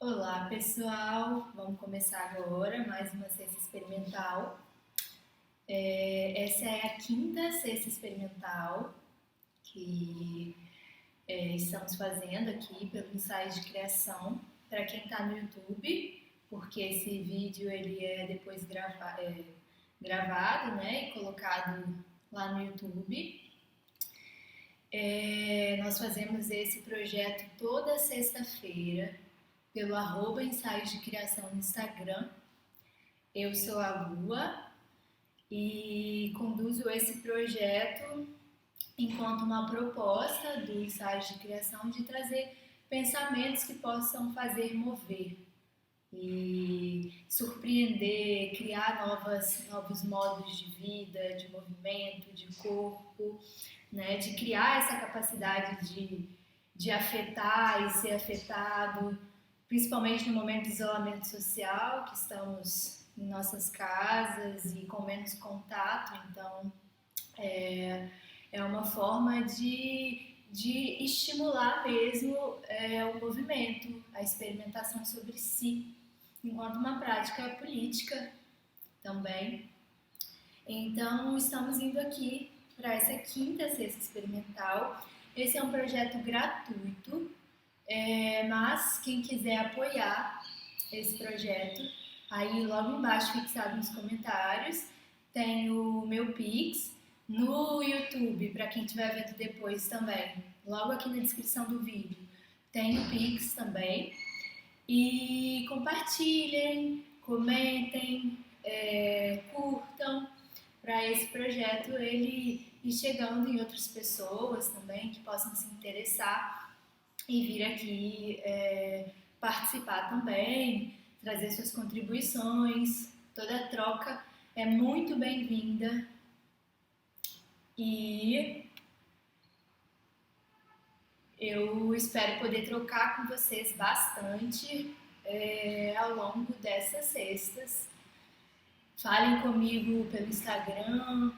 Olá pessoal, vamos começar agora mais uma cesta experimental. Essa é a quinta cesta experimental que estamos fazendo aqui pelo ensaio de criação para quem está no YouTube, porque esse vídeo ele é depois gravado, né, e colocado lá no YouTube. Nós fazemos esse projeto toda sexta-feira pelo @ensaios de criação no Instagram. Eu sou a Lua e conduzo esse projeto enquanto uma proposta do ensaio de criação de trazer pensamentos que possam fazer mover e surpreender, criar novos modos de vida, de movimento, de corpo, né? De criar essa capacidade de afetar e ser afetado, principalmente no momento de isolamento social, que estamos em nossas casas e com menos contato. Então, é uma forma de estimular mesmo o movimento, a experimentação sobre si, enquanto uma prática política também. Então, estamos indo aqui para essa quinta cesta experimental. Esse é um projeto gratuito, mas quem quiser apoiar esse projeto, aí logo embaixo fixado nos comentários tem o meu Pix. No YouTube, para quem estiver vendo depois também, logo aqui na descrição do vídeo tem o Pix também. E compartilhem, comentem, curtam, para esse projeto ele ir chegando em outras pessoas também que possam se interessar e vir aqui participar também, trazer suas contribuições. Toda troca é muito bem-vinda e eu espero poder trocar com vocês bastante ao longo dessas sextas. Falem comigo pelo Instagram,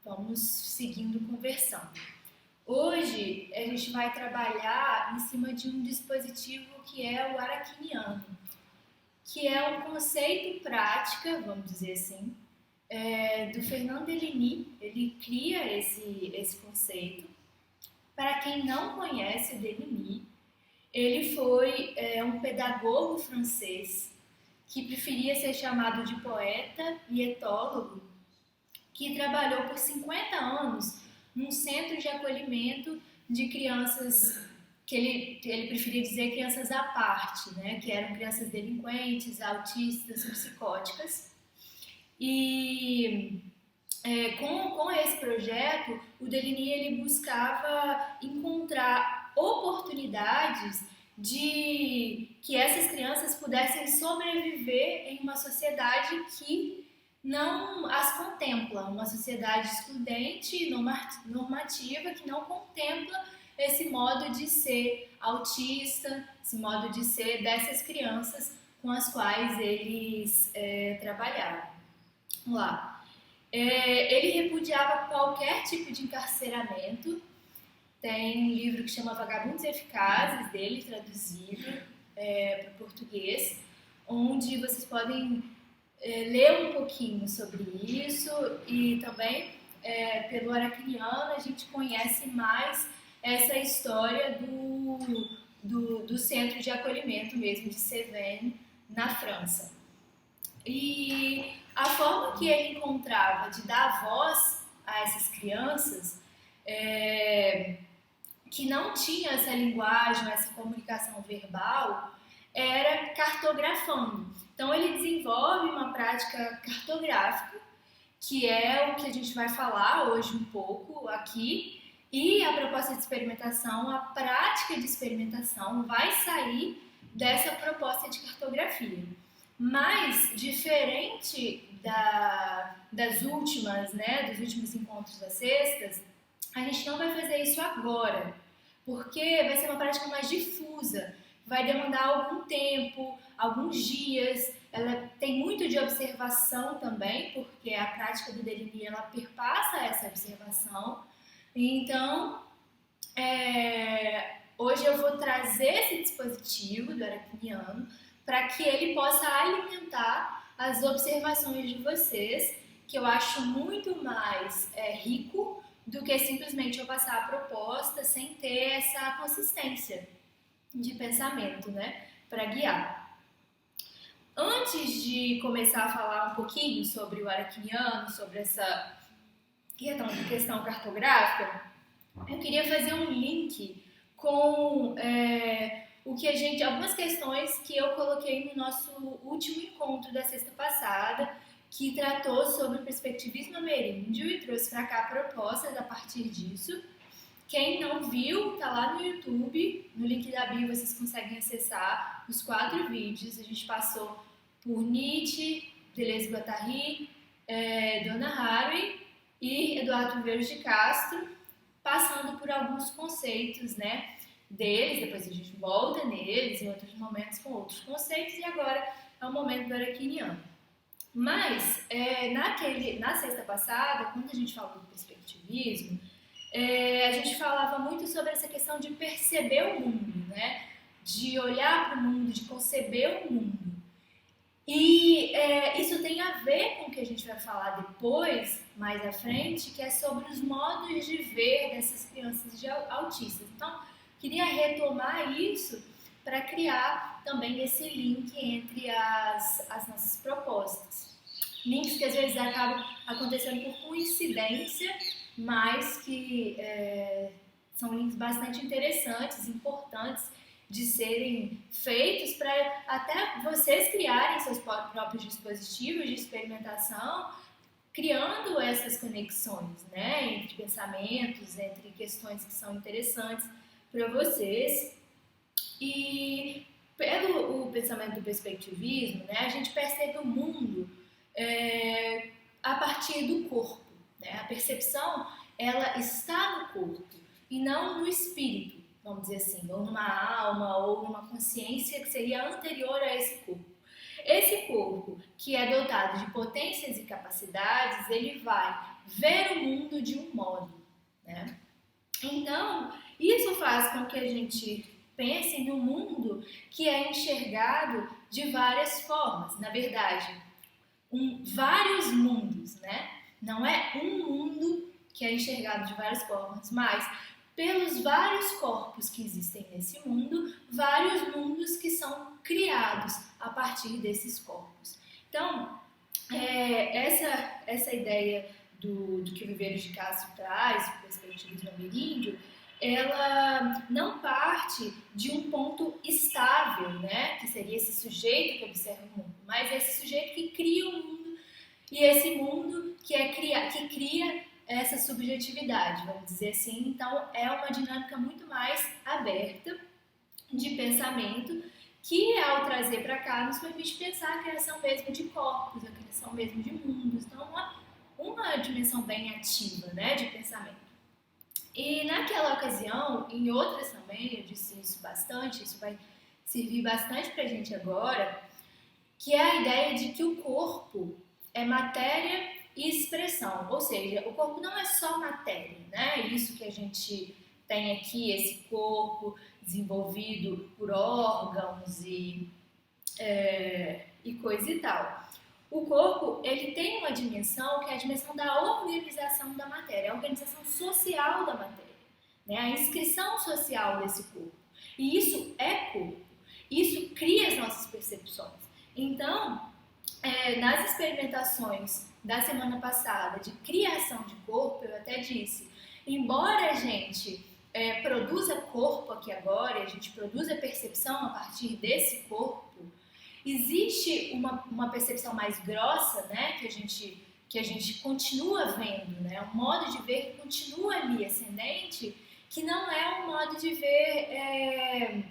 vamos seguindo conversando. Hoje a gente vai trabalhar em cima de um dispositivo que é o arachniano, que é um conceito prática, vamos dizer assim, do Fernand Deligny. Ele cria esse conceito. Para quem não conhece o Deligny, ele foi um pedagogo francês que preferia ser chamado de poeta e etólogo, que trabalhou por 50 anos num centro de acolhimento de crianças, que ele preferia dizer crianças à parte, né? Que eram crianças delinquentes, autistas, psicóticas. E com esse projeto, o Deligny ele buscava encontrar oportunidades de que essas crianças pudessem sobreviver em uma sociedade que não as contempla, uma sociedade excludente, normativa, que não contempla esse modo de ser autista, esse modo de ser dessas crianças com as quais eles trabalhavam. Vamos lá. Ele repudiava qualquer tipo de encarceramento. Tem um livro que chama Vagabundos Eficazes, dele, traduzido para o português, onde vocês podem ler um pouquinho sobre isso. E também, pelo arachniano, a gente conhece mais essa história do centro de acolhimento mesmo de Cévennes, na França. E a forma que ele encontrava de dar voz a essas crianças, que não tinha essa linguagem, essa comunicação verbal, era cartografando. Então ele desenvolve uma prática cartográfica, que é o que a gente vai falar hoje um pouco aqui, e a proposta de experimentação, a prática de experimentação vai sair dessa proposta de cartografia. Mas, diferente das últimas, né, dos últimos encontros das sextas, a gente não vai fazer isso agora, porque vai ser uma prática mais difusa, vai demandar algum tempo, alguns dias. Ela tem muito de observação também, porque a prática do Deligny ela perpassa essa observação. Então, Hoje eu vou trazer esse dispositivo do aracniano para que ele possa alimentar as observações de vocês, que eu acho muito mais rico do que simplesmente eu passar a proposta sem ter essa consistência de pensamento, né, para guiar. Antes de começar a falar um pouquinho sobre o aracniano, sobre essa questão cartográfica, eu queria fazer um link com algumas questões que eu coloquei no nosso último encontro da sexta passada, que tratou sobre o perspectivismo ameríndio e trouxe para cá propostas a partir disso. Quem não viu, tá lá no YouTube, no link da bio vocês conseguem acessar os 4 vídeos. A gente passou por Nietzsche, Deleuze-Guattari, Donna Haraway e Eduardo Viveiros de Castro, passando por alguns conceitos, né, deles. Depois a gente volta neles em outros momentos com outros conceitos, e agora é o momento do aracniano. Mas, na sexta passada, quando a gente falou do perspectivismo, a gente falava muito sobre essa questão de perceber o mundo, né? De olhar para o mundo, de conceber o mundo. E isso tem a ver com o que a gente vai falar depois, mais à frente, que é sobre os modos de ver dessas crianças autistas. Então, queria retomar isso para criar também esse link entre as nossas propostas. Links que às vezes acabam acontecendo por coincidência, mas que são links bastante interessantes, importantes de serem feitos para até vocês criarem seus próprios dispositivos de experimentação, criando essas conexões, né, entre pensamentos, entre questões que são interessantes para vocês. E pelo o pensamento do perspectivismo, né, a gente percebe o mundo a partir do corpo, né? A percepção, ela está no corpo e não no espírito, vamos dizer assim, ou numa alma ou numa consciência que seria anterior a esse corpo. Esse corpo, que é dotado de potências e capacidades, ele vai ver o mundo de um modo, né? Então, isso faz com que a gente pense no mundo que é enxergado de várias formas. Na verdade, vários mundos, né? Não é um mundo que é enxergado de várias formas, mas pelos vários corpos que existem nesse mundo, vários mundos que são criados a partir desses corpos. Então, essa ideia do que o Viveiros de Castro traz, o perspectivismo ameríndio, ela não parte de um ponto estável, né, que seria esse sujeito que observa o mundo, mas esse sujeito que cria o mundo, e esse mundo que cria essa subjetividade, vamos dizer assim. Então, é uma dinâmica muito mais aberta de pensamento, que ao trazer para cá nos permite pensar a criação mesmo de corpos, a criação mesmo de mundos. Então, uma dimensão bem ativa, né, de pensamento. E naquela ocasião, em outras também, eu disse isso bastante, isso vai servir bastante para a gente agora, que é a ideia de que o corpo é matéria e expressão, ou seja, o corpo não é só matéria, né? Isso que a gente tem aqui, esse corpo desenvolvido por órgãos e coisa e tal. O corpo, ele tem uma dimensão que é a dimensão da organização da matéria, a organização social da matéria, né? A inscrição social desse corpo. E isso é corpo, isso cria as nossas percepções. Então, nas experimentações da semana passada de criação de corpo, eu até disse, embora a gente produza corpo aqui agora, a gente produza percepção a partir desse corpo, existe uma percepção mais grossa, né, que a gente continua vendo, né, um modo de ver que continua ali ascendente, que não é um modo de ver,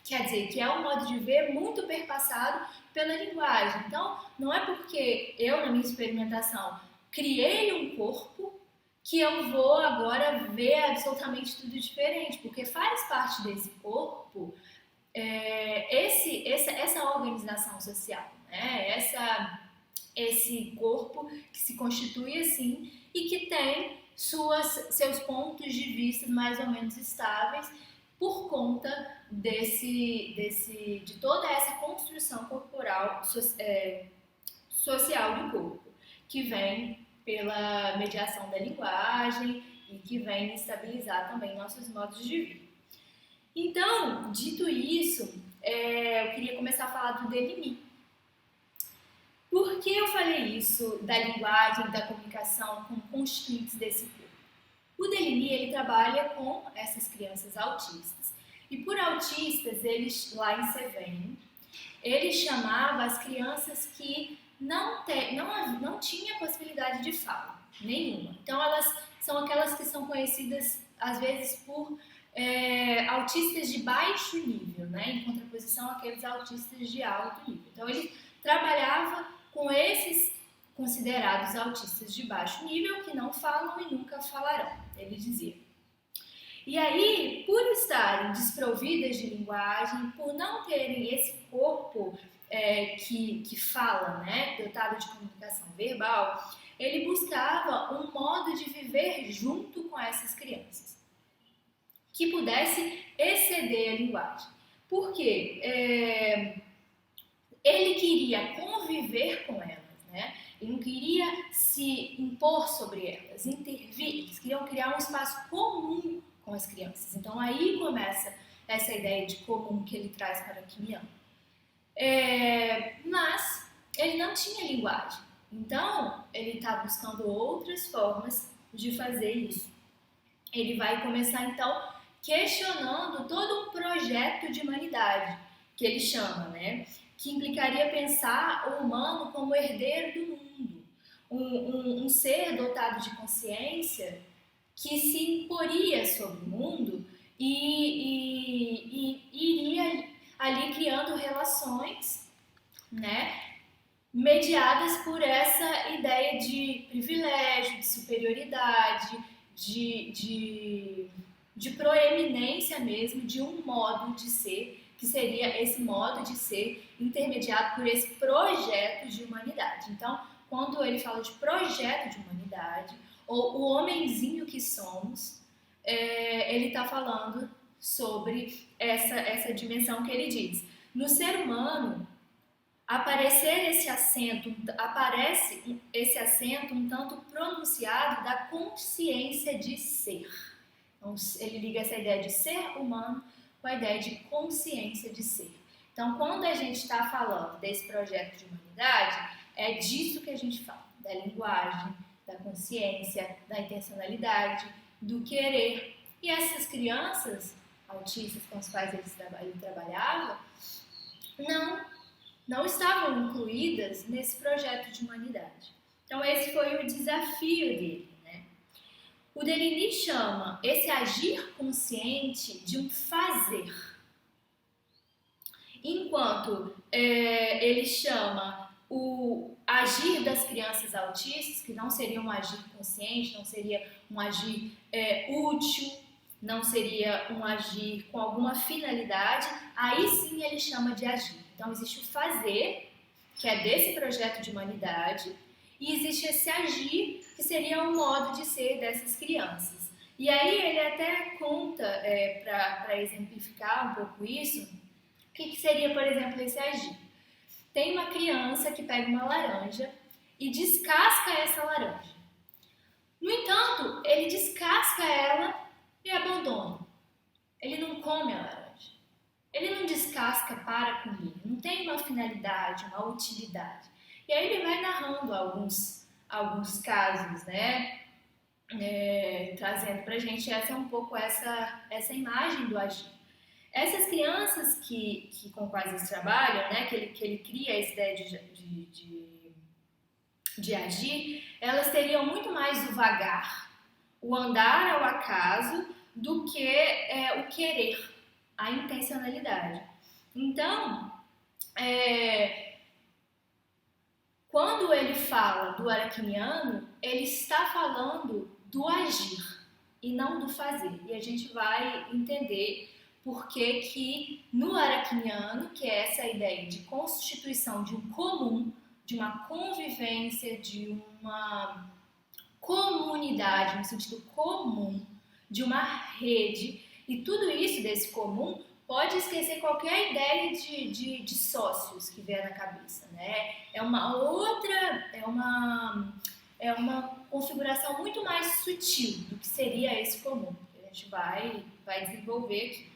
quer dizer, que é um modo de ver muito perpassado pela linguagem. Então, não é porque eu, na minha experimentação, criei um corpo que eu vou agora ver absolutamente tudo diferente, porque faz parte desse corpo essa organização social, né? Esse corpo que se constitui assim e que tem seus pontos de vista mais ou menos estáveis, por conta de toda essa construção corporal social do corpo, que vem pela mediação da linguagem e que vem estabilizar também nossos modos de vida. Então, dito isso, eu queria começar a falar do Deligny. Por que eu falei isso da linguagem, da comunicação como constituintes desse corpo? O Deligny, ele trabalha com essas crianças autistas. E por autistas, lá em Cévennes, ele chamava as crianças que não tinha possibilidade de fala nenhuma. Então, elas são aquelas que são conhecidas, às vezes, por autistas de baixo nível, né? Em contraposição àqueles autistas de alto nível. Então, ele trabalhava com esses considerados autistas de baixo nível que não falam e nunca falarão, ele dizia. E aí, por estarem desprovidas de linguagem, por não terem esse corpo que fala, né, dotado de comunicação verbal, ele buscava um modo de viver junto com essas crianças, que pudesse exceder a linguagem. Por quê? Ele queria conviver com elas, né? Ele não queria se impor sobre elas, intervir. Eles queriam criar um espaço comum com as crianças. Então, aí começa essa ideia de comum que ele traz para Arachiniano. Mas ele não tinha linguagem. Então, ele está buscando outras formas de fazer isso. Ele vai começar, então, questionando todo um projeto de humanidade, que ele chama, né? Que implicaria pensar o humano como herdeiro do mundo, um ser dotado de consciência que se imporia sobre o mundo e iria ali criando relações, né, mediadas por essa ideia de privilégio, de superioridade, de proeminência mesmo, de um modo de ser, que seria esse modo de ser intermediado por esse projeto de humanidade. Então, quando ele fala de projeto de humanidade, ou o homenzinho que somos, ele está falando sobre essa dimensão que ele diz. No ser humano, aparece esse acento um tanto pronunciado da consciência de ser. Então, ele liga essa ideia de ser humano com a ideia de consciência de ser. Então, quando a gente está falando desse projeto de humanidade, é disso que a gente fala, da linguagem, da consciência, da intencionalidade, do querer. E essas crianças autistas com as quais ele trabalhava, não estavam incluídas nesse projeto de humanidade. Então, esse foi o desafio dele. O Deligny chama esse agir consciente de um fazer, enquanto ele chama o agir das crianças autistas, que não seria um agir consciente, não seria um agir útil, não seria um agir com alguma finalidade, aí sim ele chama de agir. Então existe o fazer, que é desse projeto de humanidade, e existe esse agir, que seria um modo de ser dessas crianças. E aí ele até conta, para exemplificar um pouco isso, o que seria, por exemplo, esse agir. Tem uma criança que pega uma laranja e descasca essa laranja. No entanto, ele descasca ela e abandona. Ele não come a laranja. Ele não descasca para comer. Não tem uma finalidade, uma utilidade. E aí ele vai narrando alguns casos, né? Trazendo pra gente um pouco essa imagem do agir. Essas crianças com quais eles trabalham, né? Que ele cria essa ideia de agir, elas teriam muito mais o vagar, o andar ao acaso, do que o querer, a intencionalidade. Então, quando ele fala do arachiniano, ele está falando do agir e não do fazer. E a gente vai entender por que no arachiniano, que é essa ideia de constituição de um comum, de uma convivência, de uma comunidade, no sentido comum, de uma rede, E tudo isso desse comum pode esquecer qualquer ideia de sócios que vier na cabeça, né? É uma configuração muito mais sutil do que seria esse comum, que a gente vai desenvolver aqui.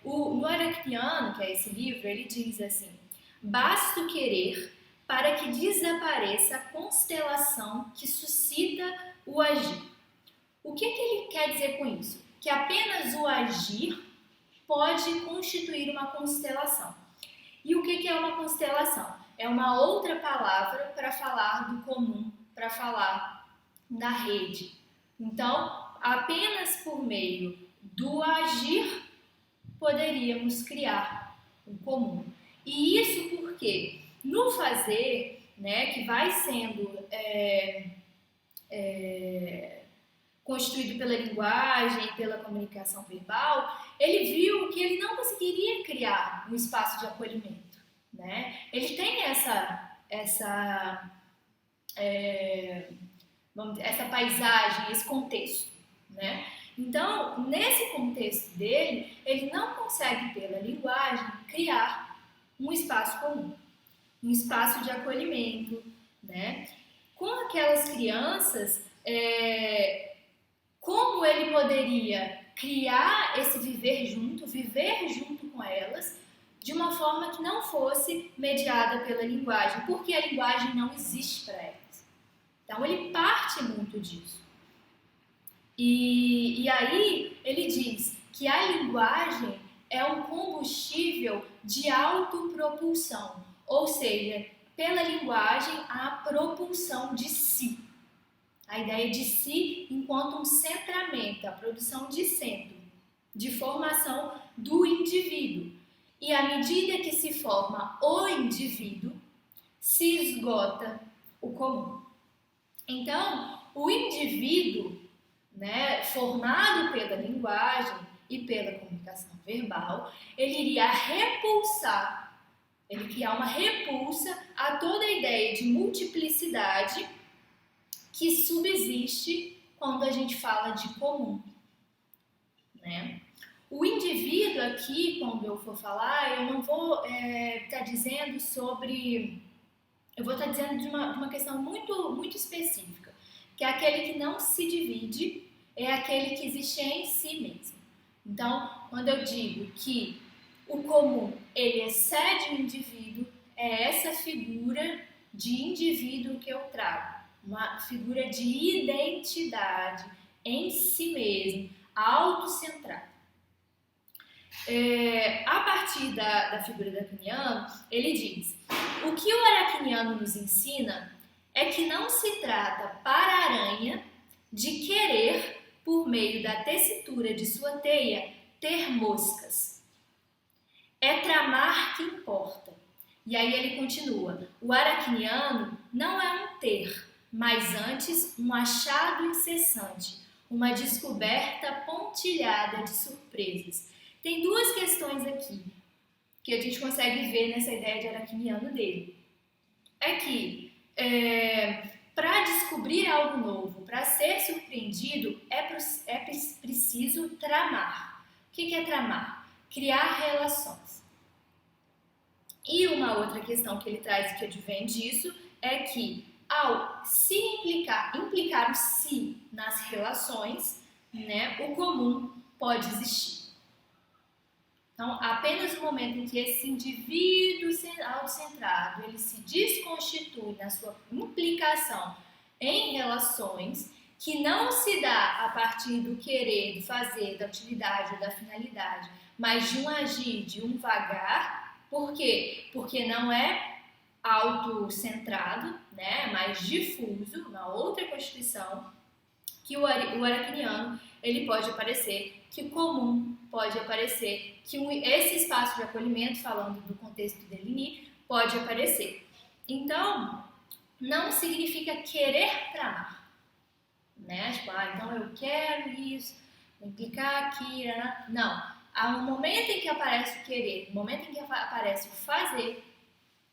No Aracniano, que é esse livro, ele diz assim: basta o querer para que desapareça a constelação que suscita o agir. O que ele quer dizer com isso? Que apenas o agir pode constituir uma constelação. E o que é uma constelação? É uma outra palavra para falar do comum, para falar da rede. Então, apenas por meio do agir poderíamos criar um comum. E isso porque no fazer, né, que vai sendo constituído pela linguagem, pela comunicação verbal, ele viu que ele não conseguiria criar um espaço de acolhimento, né? Ele tem essa paisagem, esse contexto, né? Então, nesse contexto dele, ele não consegue, pela linguagem, criar um espaço comum, um espaço de acolhimento, né? Com aquelas crianças, como ele poderia criar esse viver junto com elas, de uma forma que não fosse mediada pela linguagem, porque a linguagem não existe para elas. Então, ele parte muito disso. E aí, ele diz que a linguagem é um combustível de autopropulsão, ou seja, pela linguagem, a propulsão de si. A ideia de si enquanto um centramento, a produção de centro, de formação do indivíduo. E à medida que se forma o indivíduo, se esgota o comum. Então, o indivíduo, né, formado pela linguagem e pela comunicação verbal, ele iria repulsar, ele criar uma repulsa a toda a ideia de multiplicidade que subsiste quando a gente fala de comum, né? O indivíduo aqui, quando eu for falar, eu não vou estar dizendo sobre... Eu vou estar dizendo de uma questão muito, muito específica, que é aquele que não se divide, é aquele que existe em si mesmo. Então, quando eu digo que o comum, ele excede o indivíduo, é essa figura de indivíduo que eu trago. Uma figura de identidade em si mesmo, autocentrada. A partir da figura do aracniano, ele diz: o que o aracniano nos ensina é que não se trata para a aranha de querer, por meio da tessitura de sua teia, ter moscas. É tramar que importa. E aí ele continua: o aracniano não é um ter, mas antes um achado incessante, uma descoberta pontilhada de surpresas. Tem duas questões aqui que a gente consegue ver nessa ideia de aracniano dele. É que para descobrir algo novo, para ser surpreendido, é preciso tramar. O que é tramar? Criar relações. E uma outra questão que ele traz que advém disso é que ao se implicar o si nas relações, né, o comum pode existir. Então, apenas no momento em que esse indivíduo autocentrado ele se desconstitui na sua implicação em relações, que não se dá a partir do querer, do fazer, da utilidade ou da finalidade, mas de um agir, de um vagar. Por quê? Porque não é autocentrado, né, mais difuso, uma outra constituição, que o aracniano ele pode aparecer, que o comum pode aparecer, que esse espaço de acolhimento, falando do contexto de Deligny, pode aparecer. Então, não significa querer tramar, né? Tipo, então eu quero isso, vou implicar aqui, né? Não. Há um momento em que aparece o querer, no momento em que aparece o fazer,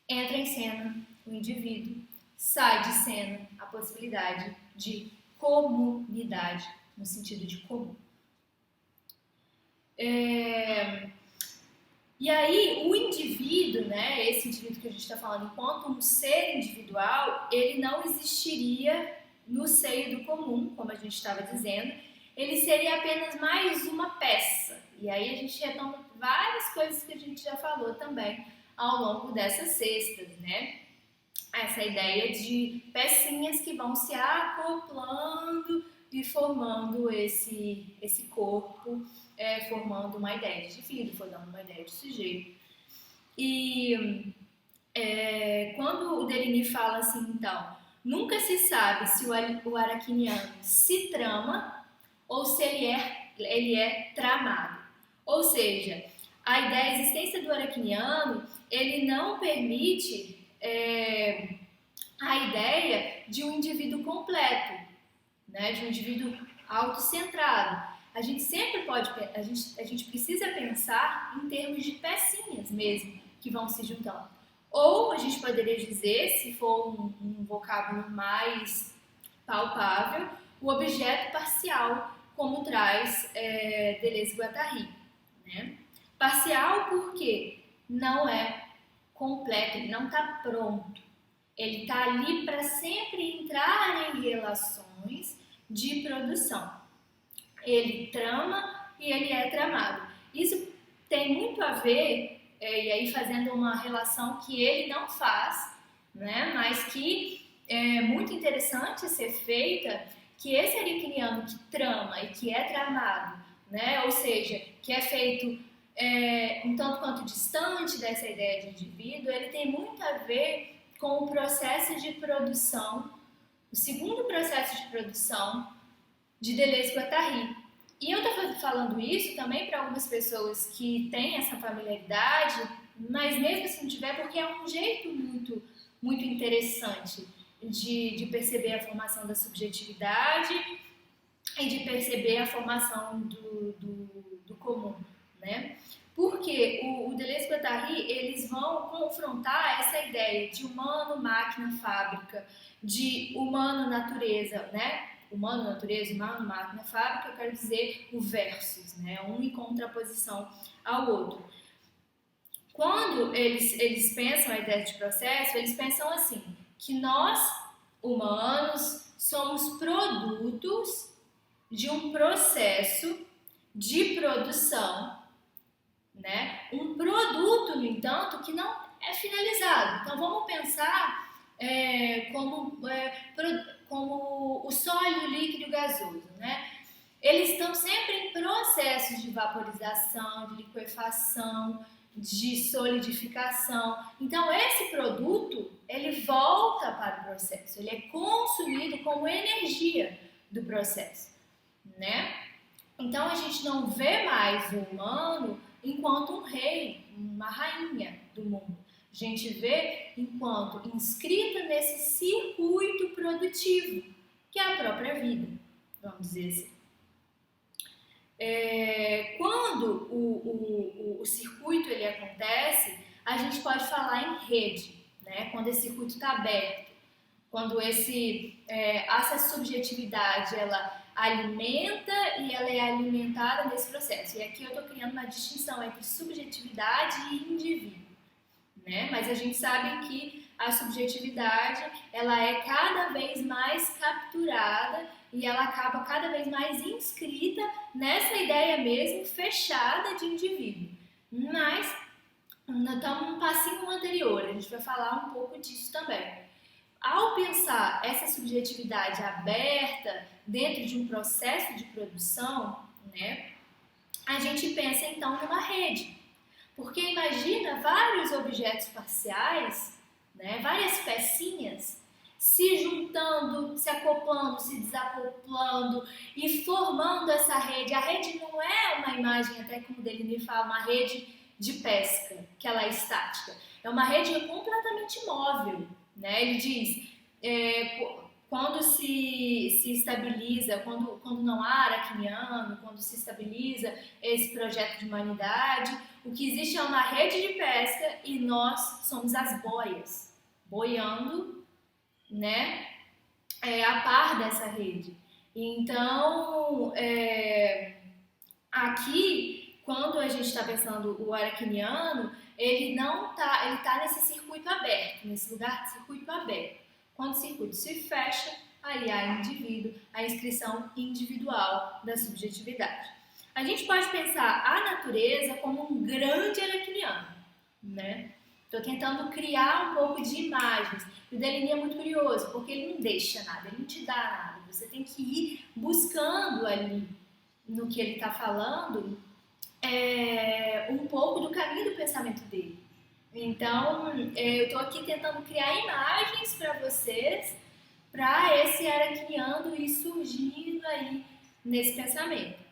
entra em cena o indivíduo, sai de cena a possibilidade de comunidade, no sentido de comum. E aí o indivíduo, né, esse indivíduo que a gente está falando, enquanto um ser individual, ele não existiria no seio do comum, como a gente estava dizendo, ele seria apenas mais uma peça. E aí a gente retoma várias coisas que a gente já falou também ao longo dessas cestas, né? Essa ideia de pecinhas que vão se acoplando e formando esse corpo, formando uma ideia de indivíduo, formando uma ideia de sujeito. E quando o Deligny fala assim, então, nunca se sabe se o arachniano se trama ou se ele é tramado. Ou seja, a ideia, a existência do arachniano, ele não permite a ideia de um indivíduo completo, né? De um indivíduo autocentrado. A gente sempre pode, a gente precisa pensar em termos de pecinhas mesmo, que vão se juntando. Ou a gente poderia dizer, se for um vocábulo mais palpável, o objeto parcial, como traz Deleuze-Guattari, né? Parcial porque não é completo, ele não está pronto. Ele está ali para sempre entrar em relações de produção. Ele trama e ele é tramado. Isso tem muito a ver, e aí fazendo uma relação que ele não faz, né, mas que é muito interessante ser feita, que esse arachniano que trama e que é tramado, né, ou seja, que é feito um tanto quanto distante dessa ideia de indivíduo, ele tem muito a ver com o processo de produção, o segundo processo de produção de Deleuze-Guattari. E eu estou falando isso também para algumas pessoas que têm essa familiaridade, mas mesmo se não tiver, porque é um jeito muito interessante de perceber a formação da subjetividade e de perceber a formação do comum, né? Porque o Deleuze-Guattari, eles vão confrontar essa ideia de humano, máquina, fábrica, de humano-natureza, né? Humano-natureza, humano, máquina, fábrica, eu quero dizer o versus, né? Um em contraposição ao outro. Quando eles pensam a ideia de processo, eles pensam assim, que nós, humanos, somos produtos de um processo de produção, né? Um produto, no entanto, que não é finalizado. Então vamos pensar como o sólido, líquido e o gasoso, né? Eles estão sempre em processos de vaporização, de liquefação, de solidificação. Então esse produto, ele volta para o processo, ele é consumido como energia do processo, né? Então a gente não vê mais o humano enquanto um rei, uma rainha do mundo. A gente vê enquanto inscrito nesse circuito produtivo, que é a própria vida, vamos dizer assim. Quando o circuito ele acontece, a gente pode falar em rede, né? Quando esse circuito está aberto, quando essa subjetividade ela alimenta e ela é alimentada nesse processo. E aqui eu estou criando uma distinção entre subjetividade e indivíduo, né? Mas a gente sabe que a subjetividade ela é cada vez mais capturada e ela acaba cada vez mais inscrita nessa ideia mesmo fechada de indivíduo. Mas estamos um passinho anterior, a gente vai falar um pouco disso também. Ao pensar essa subjetividade aberta dentro de um processo de produção, né, a gente pensa então numa rede. Porque imagina vários objetos parciais, né, várias pecinhas, se juntando, se acoplando, se desacoplando e formando essa rede. A rede não é uma imagem, até como o Deligny fala, uma rede de pesca, que ela é estática. É uma rede completamente móvel, né? Ele diz, quando se estabiliza, quando não há arachniano, quando se estabiliza esse projeto de humanidade, o que existe é uma rede de pesca e nós somos as boias, boiando, né, a par dessa rede. Então, aqui quando a gente está pensando o arachniano, ele tá nesse circuito aberto, nesse lugar de circuito aberto. Quando o circuito se fecha, aí há indivíduo, a inscrição individual da subjetividade. A gente pode pensar a natureza como um grande arachniano, né? Estou tentando criar um pouco de imagens. O Deligny é muito curioso, porque ele não deixa nada, ele não te dá nada. Você tem que ir buscando ali, no que ele está falando, um pouco do caminho do pensamento dele. Então, eu estou aqui tentando criar imagens para vocês, para esse arachniano ir surgindo aí nesse pensamento.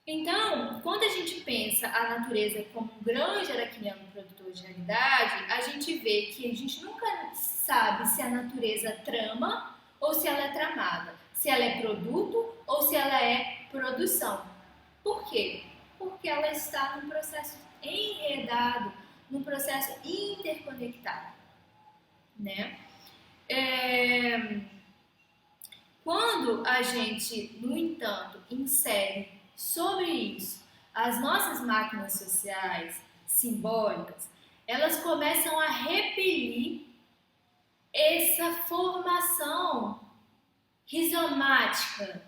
Então, quando a gente pensa a natureza como um grande arachniano produtor de realidade, a gente vê que a gente nunca sabe se a natureza trama ou se ela é tramada, se ela é produto ou se ela é produção. Por quê? Porque ela está num processo enredado, num processo interconectado, né? Quando a gente, no entanto, insere sobre isso as nossas máquinas sociais simbólicas, elas começam a repelir essa formação rizomática,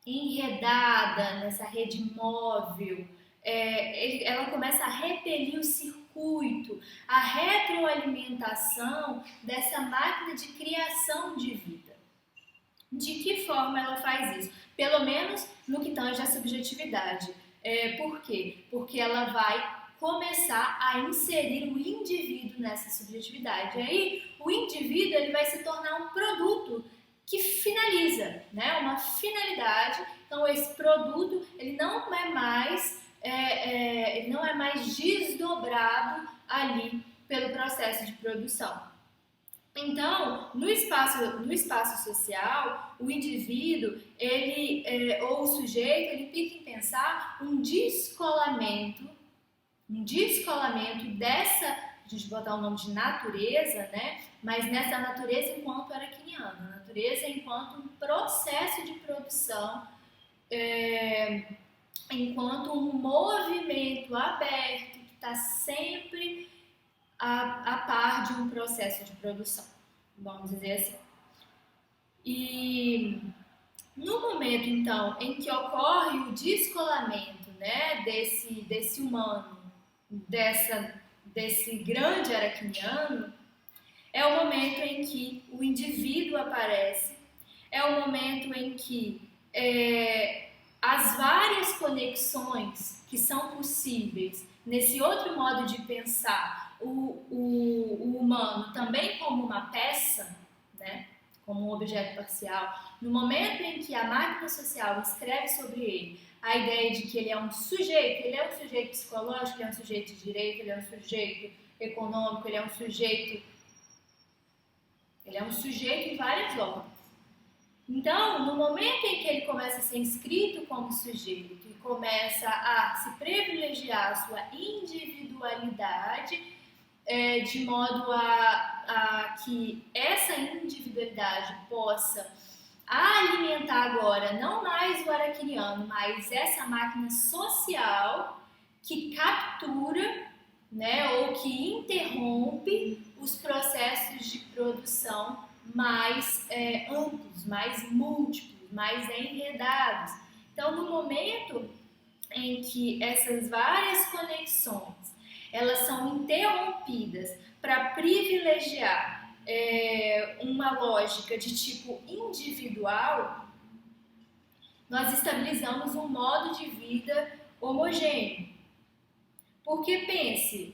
enredada nessa rede móvel. Ela começa a repelir o circuito, a retroalimentação dessa máquina de criação de vida. De que forma ela faz isso? Pelo menos no que tange a subjetividade. Por quê? Porque ela vai começar a inserir o indivíduo nessa subjetividade. E aí, o indivíduo ele vai se tornar um produto que finaliza, né? Uma finalidade. Então, esse produto ele não é mais desdobrado ali pelo processo de produção. Então, no espaço social, o indivíduo, ou o sujeito, ele fica em pensar um descolamento dessa, a gente botar o nome de natureza, né? Mas nessa natureza enquanto arachniana, natureza enquanto um processo de produção, enquanto um movimento aberto que está sempre a par de um processo de produção, vamos dizer assim. E no momento, então, em que ocorre o descolamento, né, desse humano, desse grande arachniano, é o momento em que o indivíduo aparece, é o momento em que as várias conexões que são possíveis nesse outro modo de pensar o humano também como uma peça, né, como um objeto parcial, no momento em que a máquina social escreve sobre ele a ideia de que ele é um sujeito psicológico, ele é um sujeito de direito, ele é um sujeito econômico, ele é um sujeito em várias ordens. Então, no momento em que ele começa a ser inscrito como sujeito e começa a se privilegiar a sua individualidade, de modo a que essa individualidade possa alimentar agora não mais o arachniano, mas essa máquina social que captura, né, ou que interrompe os processos de produção mais amplos, mais múltiplos, mais enredados. Então, no momento em que essas várias conexões elas são interrompidas para privilegiar uma lógica de tipo individual, nós estabilizamos um modo de vida homogêneo. Porque pense,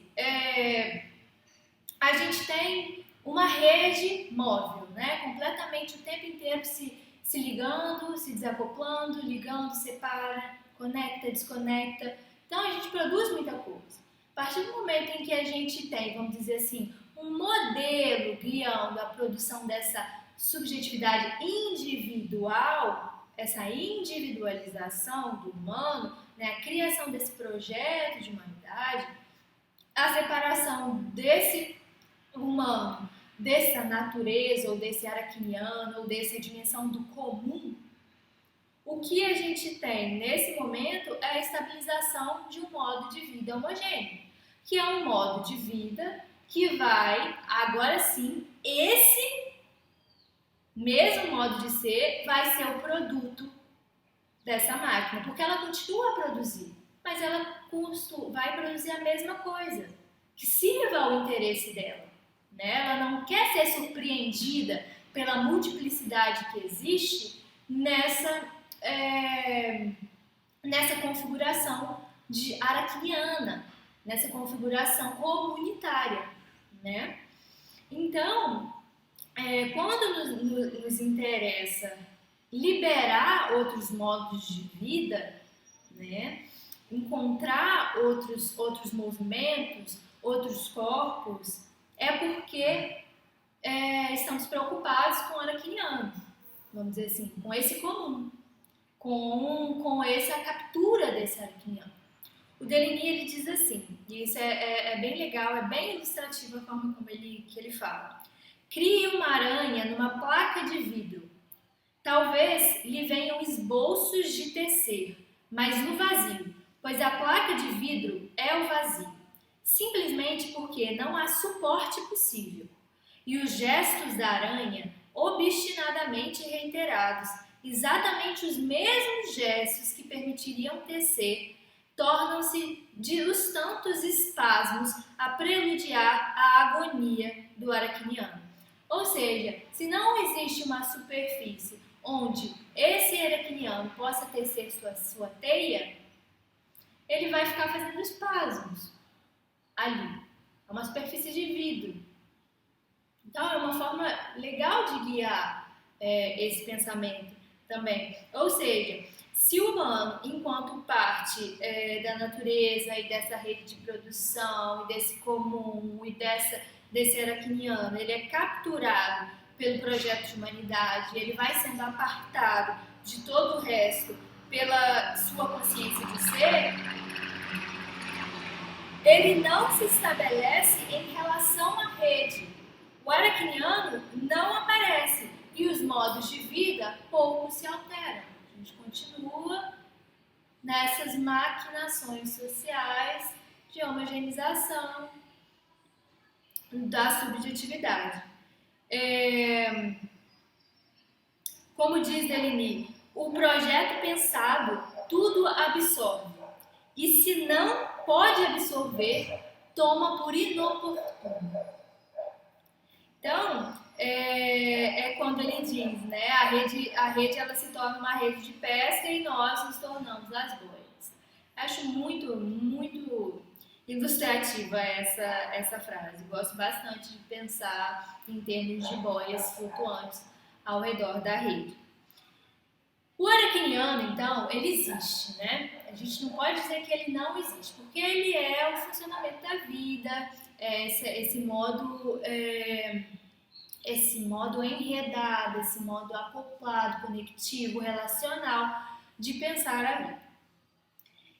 a gente tem uma rede móvel, né? Completamente o tempo inteiro se ligando, se desacoplando, ligando, separa, conecta, desconecta. Então a gente produz muita coisa. A partir do momento em que a gente tem, vamos dizer assim, um modelo guiando a produção dessa subjetividade individual, essa individualização do humano, né, a criação desse projeto de humanidade, a separação desse humano, dessa natureza, ou desse arachniano, ou dessa dimensão do comum, o que a gente tem nesse momento é a estabilização de um modo de vida homogêneo, que é um modo de vida que vai, agora sim, esse mesmo modo de ser vai ser o produto dessa máquina, porque ela continua a produzir, mas ela vai produzir a mesma coisa, que sirva ao interesse dela, né? Ela não quer ser surpreendida pela multiplicidade que existe nessa configuração arachniana, nessa configuração comunitária, né? Então, quando nos interessa liberar outros modos de vida, né? Encontrar outros movimentos, outros corpos, é porque estamos preocupados com o arachniano, vamos dizer assim, com esse comum, com essa captura desse arachniano. O Deligny, ele diz assim, e isso é bem legal, é bem ilustrativo a forma como ele fala. Crie uma aranha numa placa de vidro. Talvez lhe venham esboços de tecer, mas no vazio, pois a placa de vidro é o vazio, simplesmente porque não há suporte possível. E os gestos da aranha, obstinadamente reiterados, exatamente os mesmos gestos que permitiriam tecer, tornam-se de os tantos espasmos a preludiar a agonia do arachniano. Ou seja, se não existe uma superfície onde esse arachniano possa tecer sua teia, ele vai ficar fazendo espasmos ali. É uma superfície de vidro. Então, é uma forma legal de guiar esse pensamento também. Ou seja, se o humano, enquanto parte da natureza e dessa rede de produção, e desse comum, e desse arachniano, ele é capturado pelo projeto de humanidade, ele vai sendo apartado de todo o resto pela sua consciência de ser, ele não se estabelece em relação à rede. O arachniano não aparece e os modos de vida pouco se alteram. A gente continua nessas maquinações sociais de homogeneização da subjetividade. Como diz Deligny, o projeto pensado tudo absorve. E se não pode absorver, toma por inoportuno. Então, quando ele diz, né, a rede ela se torna uma rede de pesca e nós nos tornamos as boias. Acho muito, muito ilustrativa essa frase. Gosto bastante de pensar em termos de boias flutuantes ao redor da rede. O arachniano, então, ele existe, né? A gente não pode dizer que ele não existe, porque ele é o funcionamento da vida, esse modo enredado, esse modo acoplado, conectivo, relacional de pensar a vida.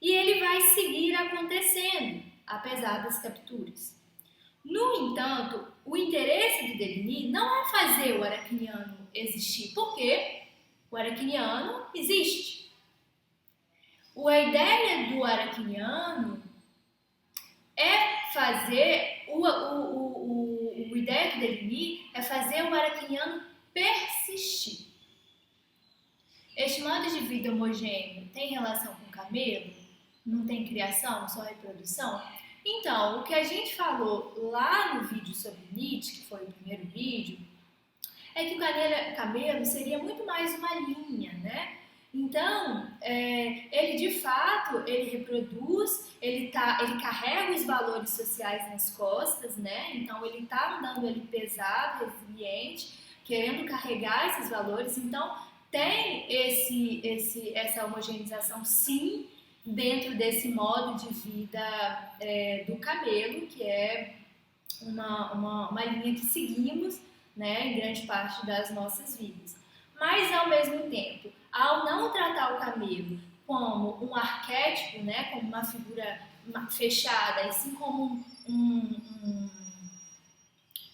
E ele vai seguir acontecendo, apesar das capturas. No entanto, o interesse de Deligny não é fazer o arachniano existir, porque o arachniano existe. A ideia do arachniano é fazer a ideia do Deligny é fazer o arachniano persistir. Este modo de vida homogêneo tem relação com o camelo? Não tem criação, só reprodução? Então, o que a gente falou lá no vídeo sobre Nietzsche, que foi o primeiro vídeo, é que o camelo seria muito mais uma linha, né? Então, ele de fato, ele reproduz, ele carrega os valores sociais nas costas, né? Então, ele está andando ali pesado, resiliente, querendo carregar esses valores. Então, tem essa homogeneização, sim, dentro desse modo de vida do camelo, que é uma linha que seguimos, né, em grande parte das nossas vidas. Mas, ao mesmo tempo, ao não tratar o camelo como um arquétipo, né, como uma figura fechada, e sim como um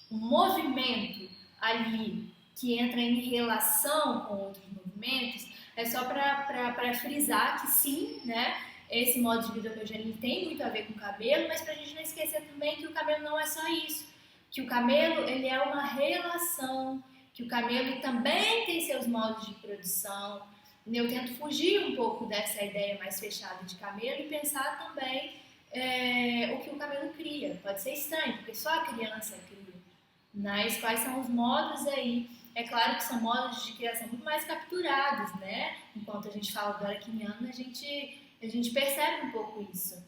movimento ali que entra em relação com outros movimentos, é só para frisar que sim, né? Esse modo de vida autogênico tem muito a ver com o cabelo, mas pra gente não esquecer também que o cabelo não é só isso. Que o camelo, ele é uma relação, que o camelo também tem seus modos de produção. Eu tento fugir um pouco dessa ideia mais fechada de camelo e pensar também o que o camelo cria. Pode ser estranho, porque só a criança cria. Mas quais são os modos aí? É claro que são modos de criação muito mais capturados, né? Enquanto a gente fala do arquiniano, a gente percebe um pouco isso,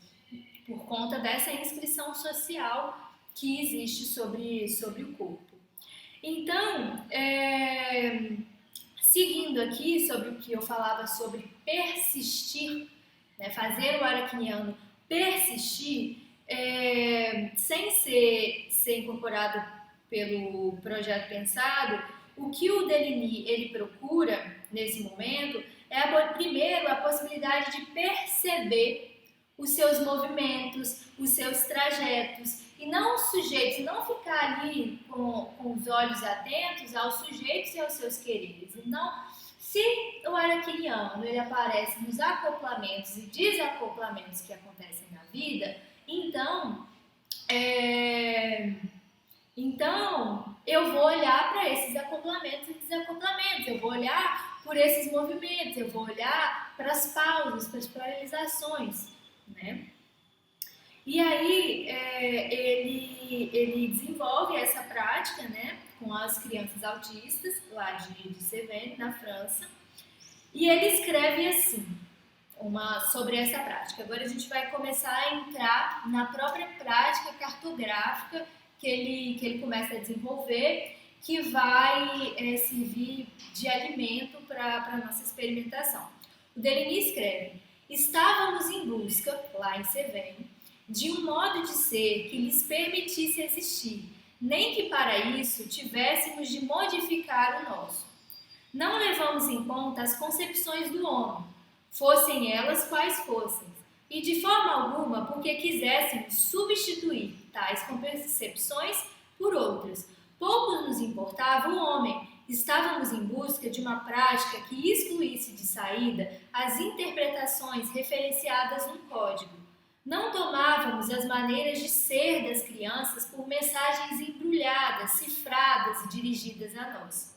por conta dessa inscrição social que existe sobre o corpo. Então, seguindo aqui sobre o que eu falava sobre persistir, né, fazer o arquiniano persistir, sem ser incorporado pelo projeto pensado, o que o Deligny ele procura nesse momento é primeiro a possibilidade de perceber os seus movimentos, os seus trajetos, e não os sujeitos, não ficar ali com os olhos atentos aos sujeitos e aos seus quereres. Então, se o arquiniano ele aparece nos acoplamentos e desacoplamentos que acontecem na vida, então eu vou olhar para esses acoplamentos e desacoplamentos, eu vou olhar por esses movimentos, eu vou olhar para as pausas, para as paralisações, né? E aí ele desenvolve essa prática, né, com as crianças autistas lá de Cévennes, na França, e ele escreve assim sobre essa prática. Agora a gente vai começar a entrar na própria prática cartográfica que ele começa a desenvolver, que vai servir de alimento para a nossa experimentação. O Deligny escreve: estávamos em busca, lá em Cévennes, de um modo de ser que lhes permitisse existir, nem que para isso tivéssemos de modificar o nosso. Não levamos em conta as concepções do homem, fossem elas quais fossem, e de forma alguma porque quiséssemos substituir tais concepções por outras. Pouco nos importava o homem, estávamos em busca de uma prática que excluísse de saída as interpretações referenciadas num código. Não tomávamos as maneiras de ser das crianças por mensagens embrulhadas, cifradas e dirigidas a nós.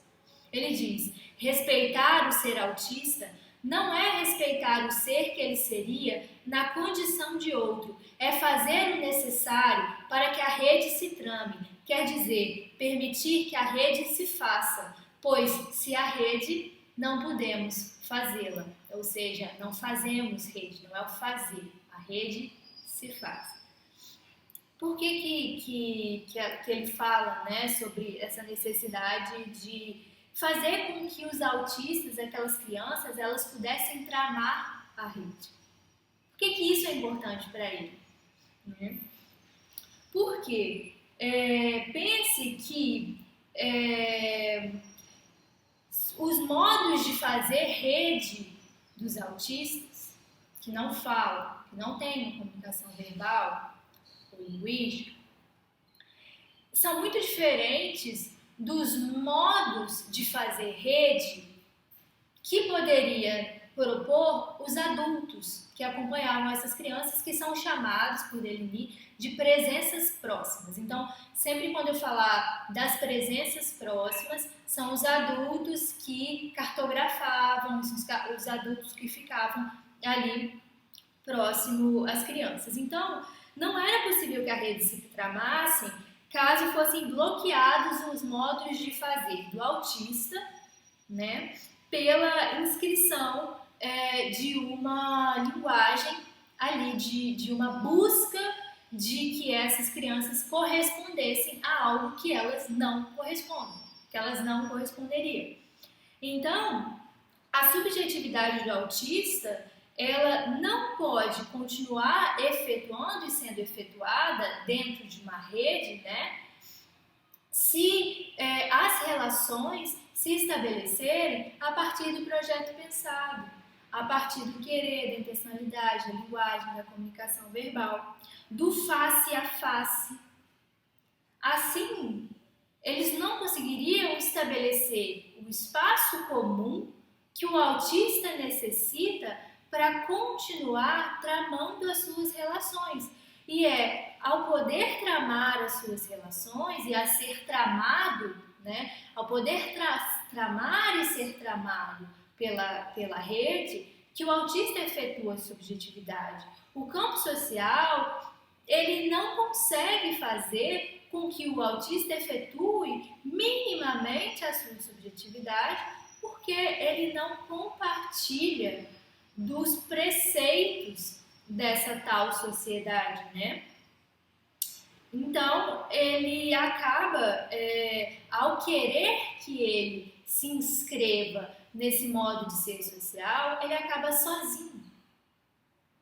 Ele diz: respeitar o ser autista não é respeitar o ser que ele seria na condição de outro, é fazer o necessário para que a rede se trame, quer dizer, permitir que a rede se faça, pois se a rede, não podemos fazê-la, ou seja, não fazemos rede, não é o fazer, a rede se faz. Por que ele fala, né, sobre essa necessidade de fazer com que os autistas, aquelas crianças, elas pudessem tramar a rede? Por que isso é importante para ele? Porque pense que os modos de fazer rede dos autistas, que não falam, que não têm comunicação verbal ou linguística, são muito diferentes dos modos de fazer rede que poderia propor os adultos que acompanhavam essas crianças, que são chamados por Deligny de presenças próximas. Então, sempre quando eu falar das presenças próximas, são os adultos que cartografavam, os adultos que ficavam ali próximo às crianças. Então, não era possível que a rede se tramasse caso fossem bloqueados os modos de fazer do autista, né, pela inscrição de uma linguagem ali, de uma busca de que essas crianças correspondessem a algo que elas não correspondem, que elas não corresponderiam. Então, a subjetividade do autista, ela não pode continuar efetuando e sendo efetuada dentro de uma rede, né, se as relações se estabelecerem a partir do projeto pensado, a partir do querer, da intencionalidade, da linguagem, da comunicação verbal, do face a face. Assim, eles não conseguiriam estabelecer o espaço comum que o autista necessita para continuar tramando as suas relações. E ao poder tramar as suas relações e a ser tramado, né, ao poder tramar e ser tramado pela rede, que o autista efetua a subjetividade. O campo social, ele não consegue fazer com que o autista efetue minimamente a sua subjetividade, porque ele não compartilha dos preceitos dessa tal sociedade, né? Então, ele acaba, ao querer que ele se inscreva nesse modo de ser social, ele acaba sozinho,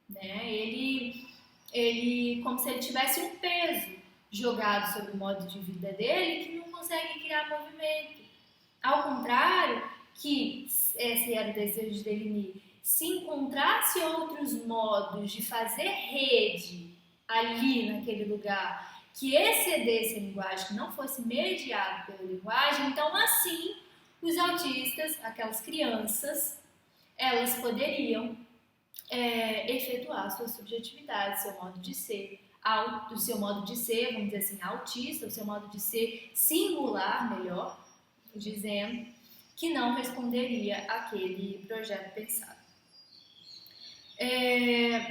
né? Ele como se ele tivesse um peso jogado sobre o modo de vida dele que não consegue criar movimento. Ao contrário, que esse era o desejo de Deligny, se encontrasse outros modos de fazer rede ali naquele lugar que excedesse a linguagem, que não fosse mediado pela linguagem, então assim os autistas, aquelas crianças, elas poderiam efetuar a sua subjetividade, seu modo de ser, o seu modo de ser, vamos dizer assim, autista, o seu modo de ser singular, melhor dizendo, que não responderia àquele projeto pensado.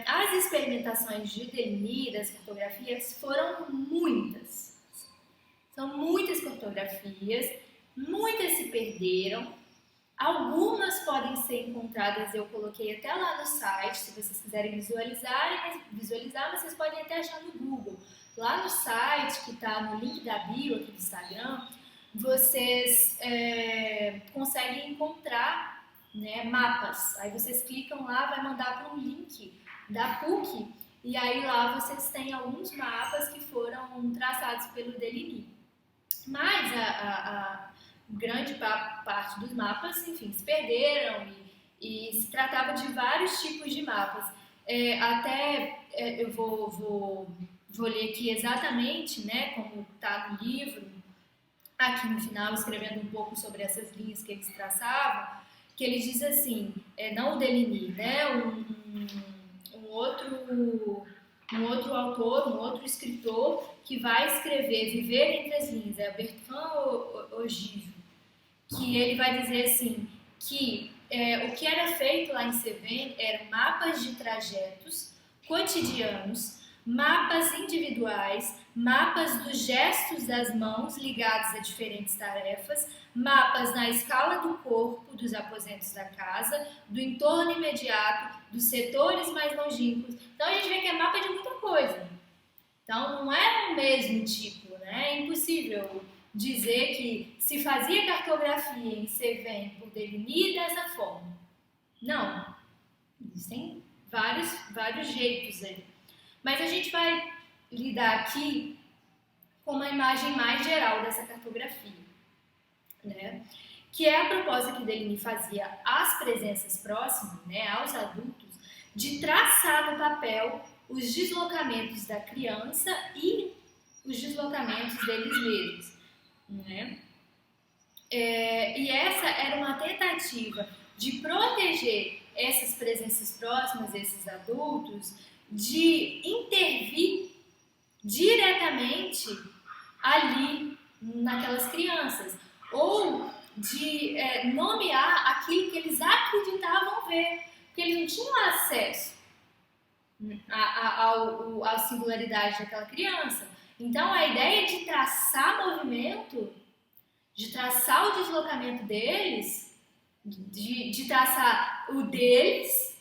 As experimentações de Deligny das cartografias foram muitas. São muitas cartografias, muitas se perderam. Algumas podem ser encontradas, eu coloquei até lá no site, se vocês quiserem visualizar, mas vocês podem até achar no Google. Lá no site, que está no link da bio aqui do Instagram, vocês conseguem encontrar, né, mapas. Aí vocês clicam lá, vai mandar para um link da PUC, e aí lá vocês têm alguns mapas que foram traçados pelo Deligny. Mas a grande parte dos mapas, enfim, se perderam e se tratava de vários tipos de mapas. Eu vou ler aqui exatamente, né, como está no livro, aqui no final, escrevendo um pouco sobre essas linhas que eles traçavam, que ele diz assim, não o Deligny, né, um outro autor, um outro escritor que vai escrever Viver entre as Linhas, é Bertrand Ogive, que ele vai dizer assim, que o que era feito lá em Cévennes eram mapas de trajetos cotidianos, mapas individuais, mapas dos gestos das mãos ligados a diferentes tarefas, mapas na escala do corpo, dos aposentos da casa, do entorno imediato, dos setores mais longínquos. Então a gente vê que é mapa de muita coisa. Então não é o mesmo tipo, né? É impossível dizer que se fazia cartografia em Cévennes por Deligny dessa forma. Não. Existem vários jeitos aí. Mas a gente vai lidar aqui com uma imagem mais geral dessa cartografia, né? Que é a proposta que Deligny fazia às presenças próximas, né, aos adultos, de traçar no papel os deslocamentos da criança e os deslocamentos deles mesmos, né? E essa era uma tentativa de proteger essas presenças próximas, esses adultos, de intervir diretamente ali naquelas crianças, ou de nomear aquilo que eles acreditavam ver, porque eles não tinham acesso à singularidade daquela criança. Então a ideia de traçar movimento, de traçar o deslocamento deles, de traçar o deles,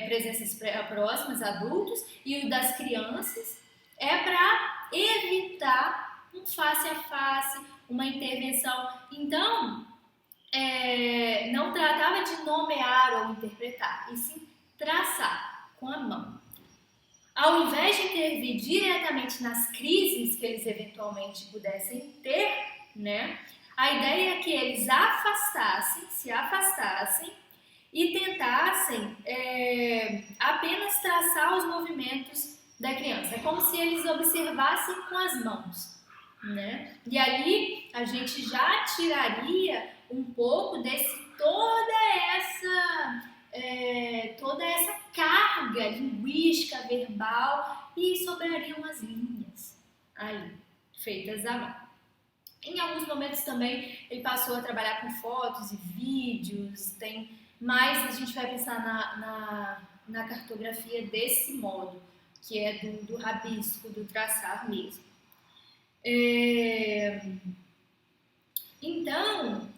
presenças próximas, adultos, e o das crianças, é para evitar um face a face, uma intervenção. Então, não tratava de nomear ou interpretar, e sim traçar com a mão. Ao invés de intervir diretamente nas crises que eles eventualmente pudessem ter, né, a ideia é que eles se afastassem e tentassem apenas traçar os movimentos da criança. É como se eles observassem com as mãos, né? E ali a gente já tiraria um pouco desse toda essa carga linguística, verbal, e sobrariam as linhas ali, feitas à mão. Em alguns momentos também ele passou a trabalhar com fotos e vídeos, mas a gente vai pensar na cartografia desse modo, que é do rabisco, do traçar mesmo. Então,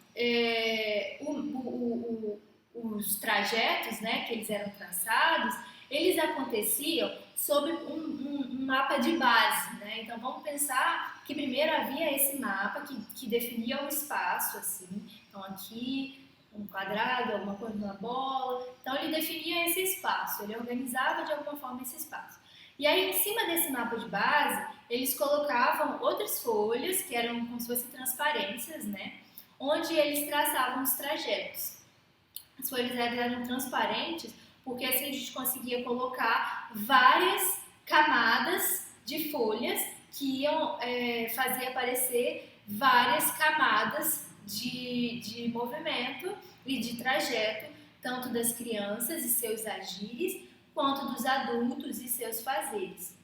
os trajetos, né, que eles eram traçados, eles aconteciam sob um mapa de base, né? Então vamos pensar que primeiro havia esse mapa que definia o espaço, assim. Então aqui um quadrado, alguma coisa na bola. Então ele definia esse espaço, ele organizava de alguma forma esse espaço. E aí em cima desse mapa de base, eles colocavam outras folhas que eram como se fossem transparências, né? Onde eles traçavam os trajetos. As folhas eram transparentes porque assim a gente conseguia colocar várias camadas de folhas que iam fazer aparecer várias camadas de movimento e de trajeto, tanto das crianças e seus agires, quanto dos adultos e seus fazeres.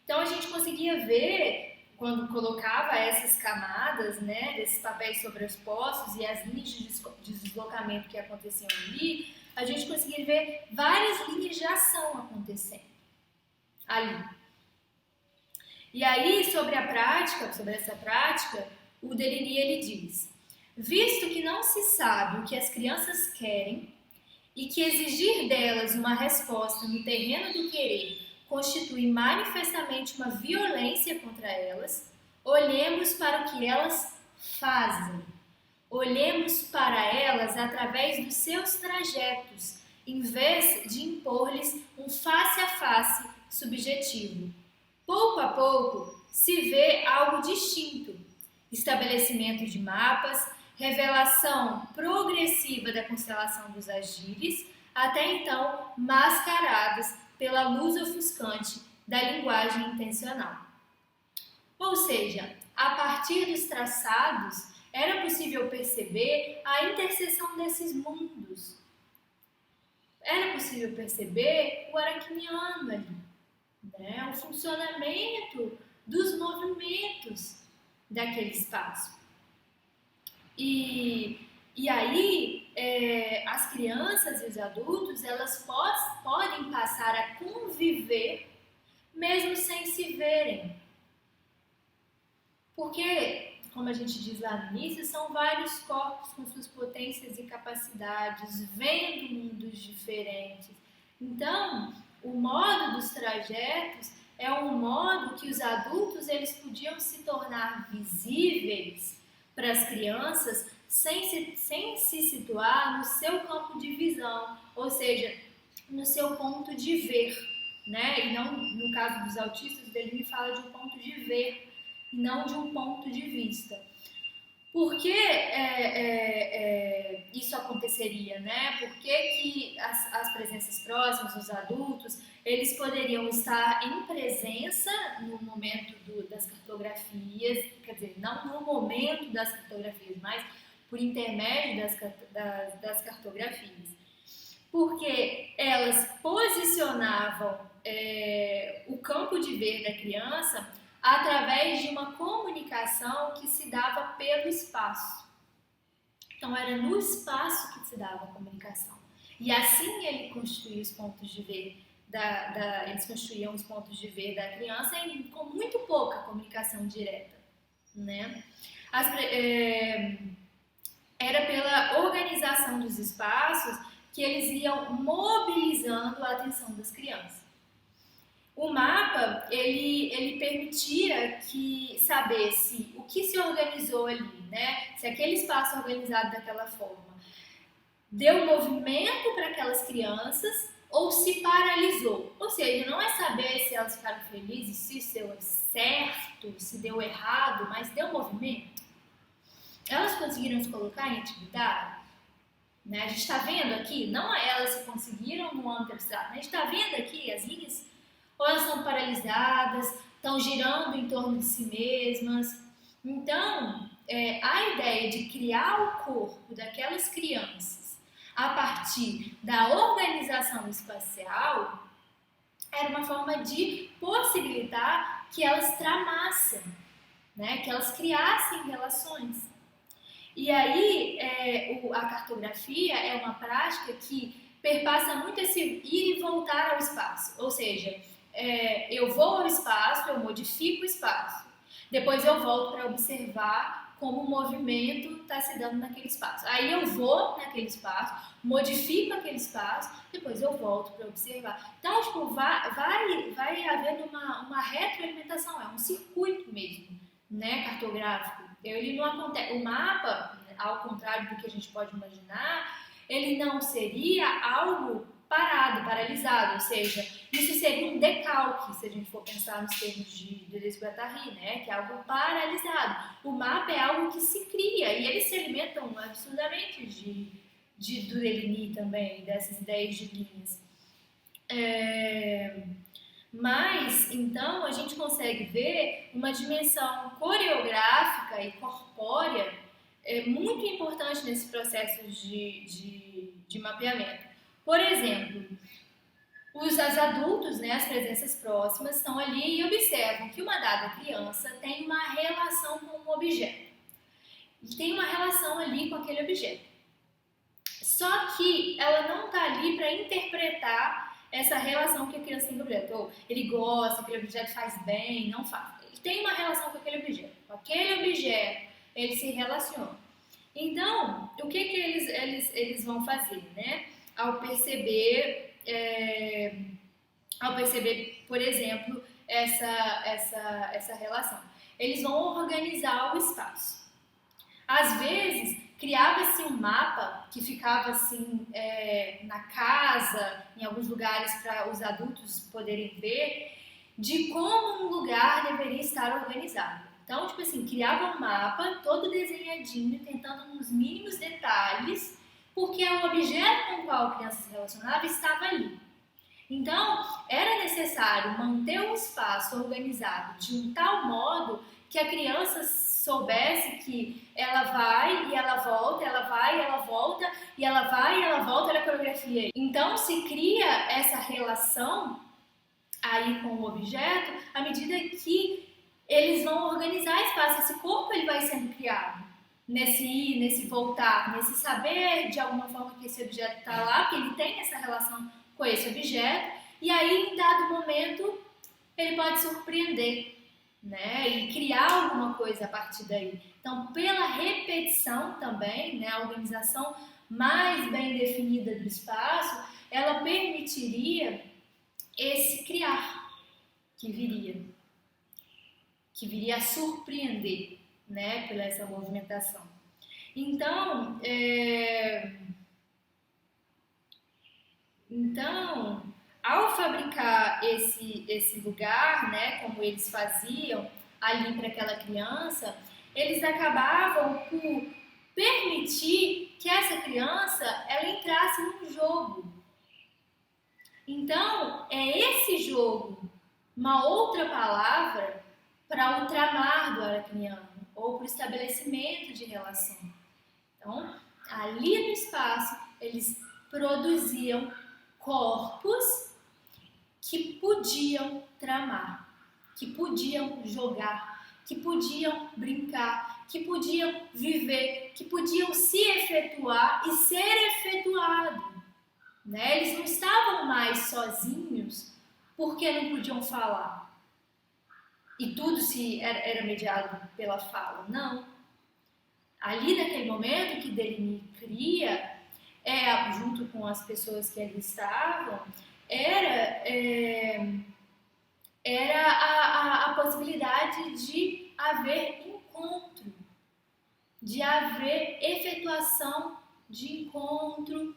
Então a gente conseguia ver, quando colocava essas camadas, né, desses papéis sobrepostos e as linhas de deslocamento que aconteciam ali, a gente conseguia ver várias linhas de ação acontecendo ali. E aí, sobre essa prática, o Deligny ele diz: visto que não se sabe o que as crianças querem e que exigir delas uma resposta no terreno do querer constitui manifestamente uma violência contra elas, olhemos para o que elas fazem. Olhemos para elas através dos seus trajetos, em vez de impor-lhes um face a face subjetivo. Pouco a pouco se vê algo distinto: estabelecimento de mapas, revelação progressiva da constelação dos agires, até então mascaradas pela luz ofuscante da linguagem intencional. Ou seja, a partir dos traçados, era possível perceber a interseção desses mundos. Era possível perceber o arachniano ali, né? O funcionamento dos movimentos daquele espaço. E aí, as crianças e os adultos, elas podem passar a conviver mesmo sem se verem. Porque, como a gente diz lá no início, são vários corpos com suas potências e capacidades, vendo mundos diferentes. Então, o modo dos trajetos é um modo que os adultos eles podiam se tornar visíveis para as crianças sem se situar no seu campo de visão, ou seja, no seu ponto de ver, né? E não, no caso dos autistas, ele me fala de um ponto de ver, e não de um ponto de vista. Por que isso aconteceria, né? Por que as presenças próximas, os adultos, eles poderiam estar em presença no momento das cartografias, quer dizer, não no momento das cartografias, mas por intermédio das cartografias. Porque elas posicionavam o campo de ver da criança através de uma comunicação que se dava pelo espaço. Então, era no espaço que se dava a comunicação. E assim ele constituía os pontos de ver eles construíam os pontos de ver da criança com muito pouca comunicação direta, né? Era pela organização dos espaços que eles iam mobilizando a atenção das crianças. O mapa, ele permitia saber se o que se organizou ali, né? Se aquele espaço organizado daquela forma deu movimento para aquelas crianças ou se paralisou. Ou seja, não é saber se elas ficaram felizes, se deu certo, se deu errado, mas deu movimento. Elas conseguiram se colocar em atividade? Né? A gente está vendo aqui, não elas se conseguiram no âmbito abstrato, a gente está vendo aqui as linhas, ou elas estão paralisadas, estão girando em torno de si mesmas. Então, a ideia de criar o corpo daquelas crianças a partir da organização espacial era uma forma de possibilitar que elas tramassem, né? Que elas criassem relações. E aí, a cartografia é uma prática que perpassa muito esse ir e voltar ao espaço. Ou seja, eu vou ao espaço, eu modifico o espaço. Depois eu volto para observar como o movimento está se dando naquele espaço. Aí eu vou naquele espaço, modifico aquele espaço, depois eu volto para observar. Então, tipo, vai havendo uma retroalimentação, é um circuito mesmo, né, cartográfico. Ele não acontece, o mapa, ao contrário do que a gente pode imaginar, ele não seria algo paralisado, ou seja, isso seria um decalque, se a gente for pensar nos termos de Deleuze-Guattari, né, que é algo paralisado. O mapa é algo que se cria e eles se alimentam absurdamente do Deligny também, dessas ideias de linhas. Mas, então, a gente consegue ver uma dimensão coreográfica e corpórea muito importante nesse processo de mapeamento. Por exemplo, os adultos, né, as presenças próximas, estão ali e observam que uma dada criança tem uma relação com um objeto. Tem uma relação ali com aquele objeto. Só que ela não está ali para interpretar essa relação que a criança tem com o objeto. Ou ele gosta, aquele objeto faz bem, não faz. Ele tem uma relação com aquele objeto. Com aquele objeto, ele se relaciona. Então, o que eles vão fazer, né? Ao perceber, por exemplo, essa relação. Eles vão organizar o espaço. Às vezes, criava-se um mapa que ficava assim na casa, em alguns lugares para os adultos poderem ver, de como um lugar deveria estar organizado. Então, tipo assim, criava um mapa todo desenhadinho, tentando nos mínimos detalhes, porque o objeto com o qual a criança se relacionava estava ali. Então, era necessário manter o espaço organizado de um tal modo que a criança soubesse que ela vai e ela volta, ela vai e ela volta, e ela vai e ela volta na coreografia. Então, se cria essa relação aí com o objeto à medida que eles vão organizar espaço. Esse corpo ele vai sendo criado nesse ir, nesse voltar, nesse saber de alguma forma que esse objeto está lá, que ele tem essa relação com esse objeto, e aí em dado momento ele pode surpreender, né, e criar alguma coisa a partir daí. Então, pela repetição também, né, a organização mais bem definida do espaço, ela permitiria esse criar que viria a surpreender, né, pela essa movimentação. Então, ao fabricar esse lugar, né, como eles faziam ali para aquela criança, eles acabavam por permitir que essa criança ela entrasse num jogo. Então, é esse jogo, uma outra palavra para o tramar do aracniano, ou para o estabelecimento de relação. Então, ali no espaço, eles produziam corpos que podiam tramar, que podiam jogar, que podiam brincar, que podiam viver, que podiam se efetuar e ser efetuado. Né? Eles não estavam mais sozinhos porque não podiam falar. E tudo era mediado pela fala. Não. Ali naquele momento que Deligny cria, junto com as pessoas que ali estavam, era a possibilidade de haver encontro, de haver efetuação de encontro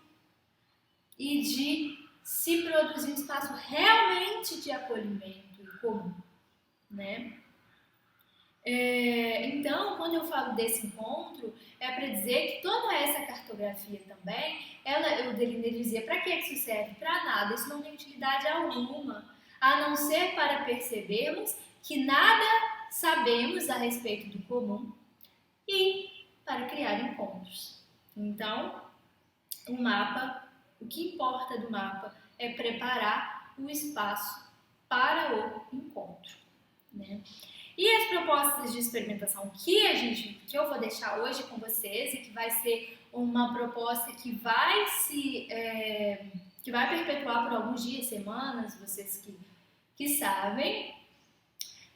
e de se produzir um espaço realmente de acolhimento em comum, né? Então, quando eu falo desse encontro, é para dizer que toda essa cartografia também, o Deligny dizia, para que isso serve? Para nada, isso não tem utilidade alguma, a não ser para percebermos que nada sabemos a respeito do comum e para criar encontros. Então, o mapa, o que importa do mapa é preparar o espaço para o encontro, né? E as propostas de experimentação que eu vou deixar hoje com vocês e que vai ser uma proposta que vai que vai perpetuar por alguns dias, semanas, vocês que sabem,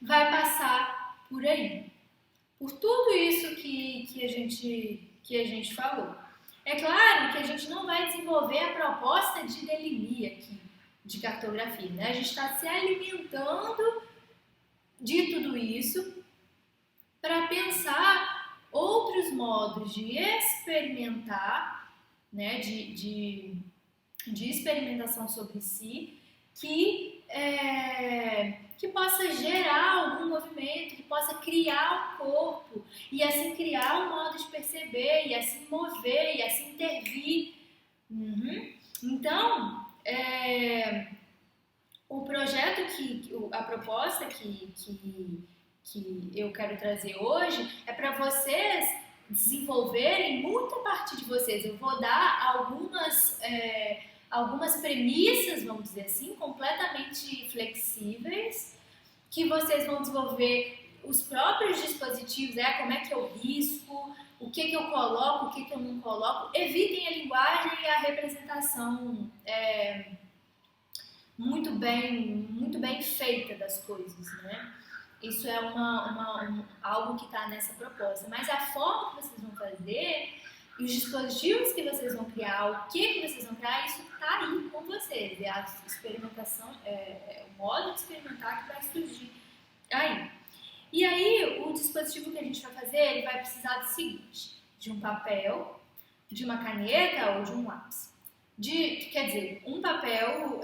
vai passar por aí, por tudo isso que a gente falou. É claro que a gente não vai desenvolver a proposta de delimia aqui, de cartografia, né? A gente está se alimentando de tudo isso para pensar outros modos de experimentar, né? De experimentação sobre si, que possa gerar algum movimento, que possa criar um corpo e assim criar um modo de perceber e assim mover e assim intervir. Então, o projeto a proposta que eu quero trazer hoje é para vocês desenvolverem muito a partir de vocês. Eu vou dar algumas premissas, vamos dizer assim, completamente flexíveis, que vocês vão desenvolver os próprios dispositivos, como é que eu risco, o que eu coloco, o que eu não coloco. Evitem a linguagem e a representação muito bem feita das coisas, né? Isso é algo que está nessa proposta. Mas a forma que vocês vão fazer, os dispositivos que vocês vão criar, o que vocês vão criar, isso está aí com vocês. É a experimentação, o modo de experimentar que vai surgir aí. E aí, o dispositivo que a gente vai fazer, ele vai precisar do seguinte: de um papel, de uma caneta ou de um lápis. Quer dizer, um papel,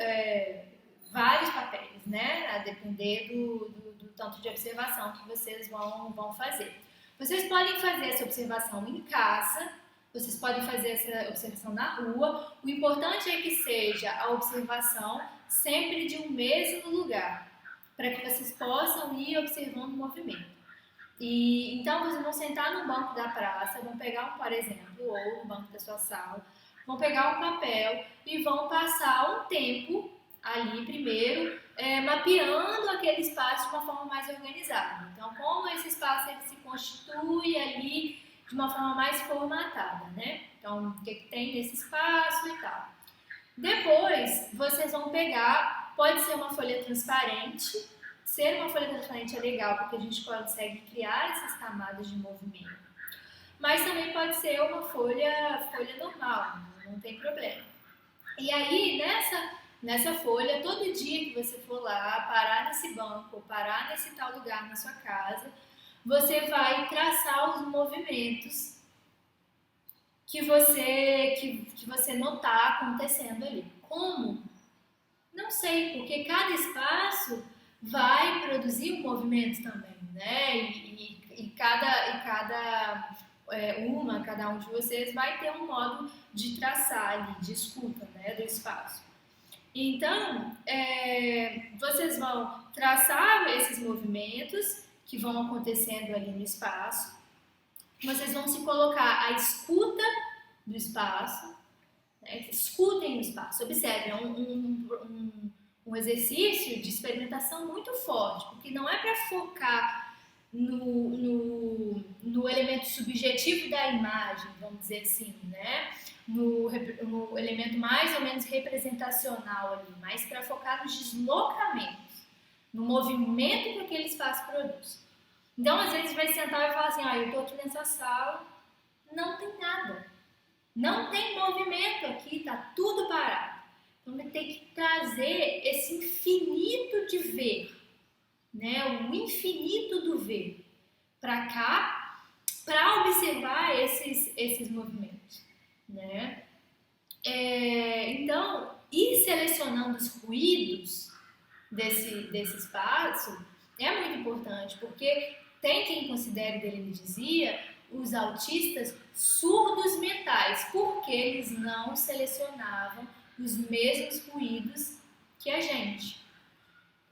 vários papéis, né? A depender do tanto de observação que vocês vão fazer. Vocês podem fazer essa observação em casa, vocês podem fazer essa observação na rua. O importante é que seja a observação sempre de um mesmo lugar, para que vocês possam ir observando o movimento. Então, vocês vão sentar no banco da praça, vão pegar por exemplo, ou no banco da sua sala, vão pegar um papel e vão passar um tempo ali primeiro, mapeando aquele espaço de uma forma mais organizada. Então, como esse espaço ele se constitui ali de uma forma mais formatada, né? Então, o que tem nesse espaço e tal. Depois, vocês vão pegar, pode ser uma folha transparente. Ser uma folha transparente é legal, porque a gente consegue criar essas camadas de movimento. Mas também pode ser uma folha normal, não tem problema. E aí, nessa folha, todo dia que você for lá, parar nesse banco, parar nesse tal lugar na sua casa, você vai traçar os movimentos que você notar acontecendo ali. Como? Não sei, porque cada espaço vai produzir um movimento também, né? E cada um de vocês vai ter um modo de traçar ali, de escuta, né, do espaço. Então, vocês vão traçar esses movimentos que vão acontecendo ali no espaço. Vocês vão se colocar à escuta do espaço, né? Escutem o espaço, observem, um exercício de experimentação muito forte, porque não é para focar no elemento subjetivo da imagem, vamos dizer assim, né? No elemento mais ou menos representacional ali, mas para focar nos deslocamentos, no movimento que aquele espaço produz. Então, às vezes, vai sentar e falar assim, eu estou aqui nessa sala, não tem nada, não tem movimento aqui, está tudo parado. Então, vai ter que trazer esse infinito de ver, né? O infinito do ver para cá, para observar esses movimentos, né? Então, ir selecionando os ruídos desse espaço é muito importante, porque tem quem considere, ele me dizia, os autistas surdos mentais, porque eles não selecionavam os mesmos ruídos que a gente.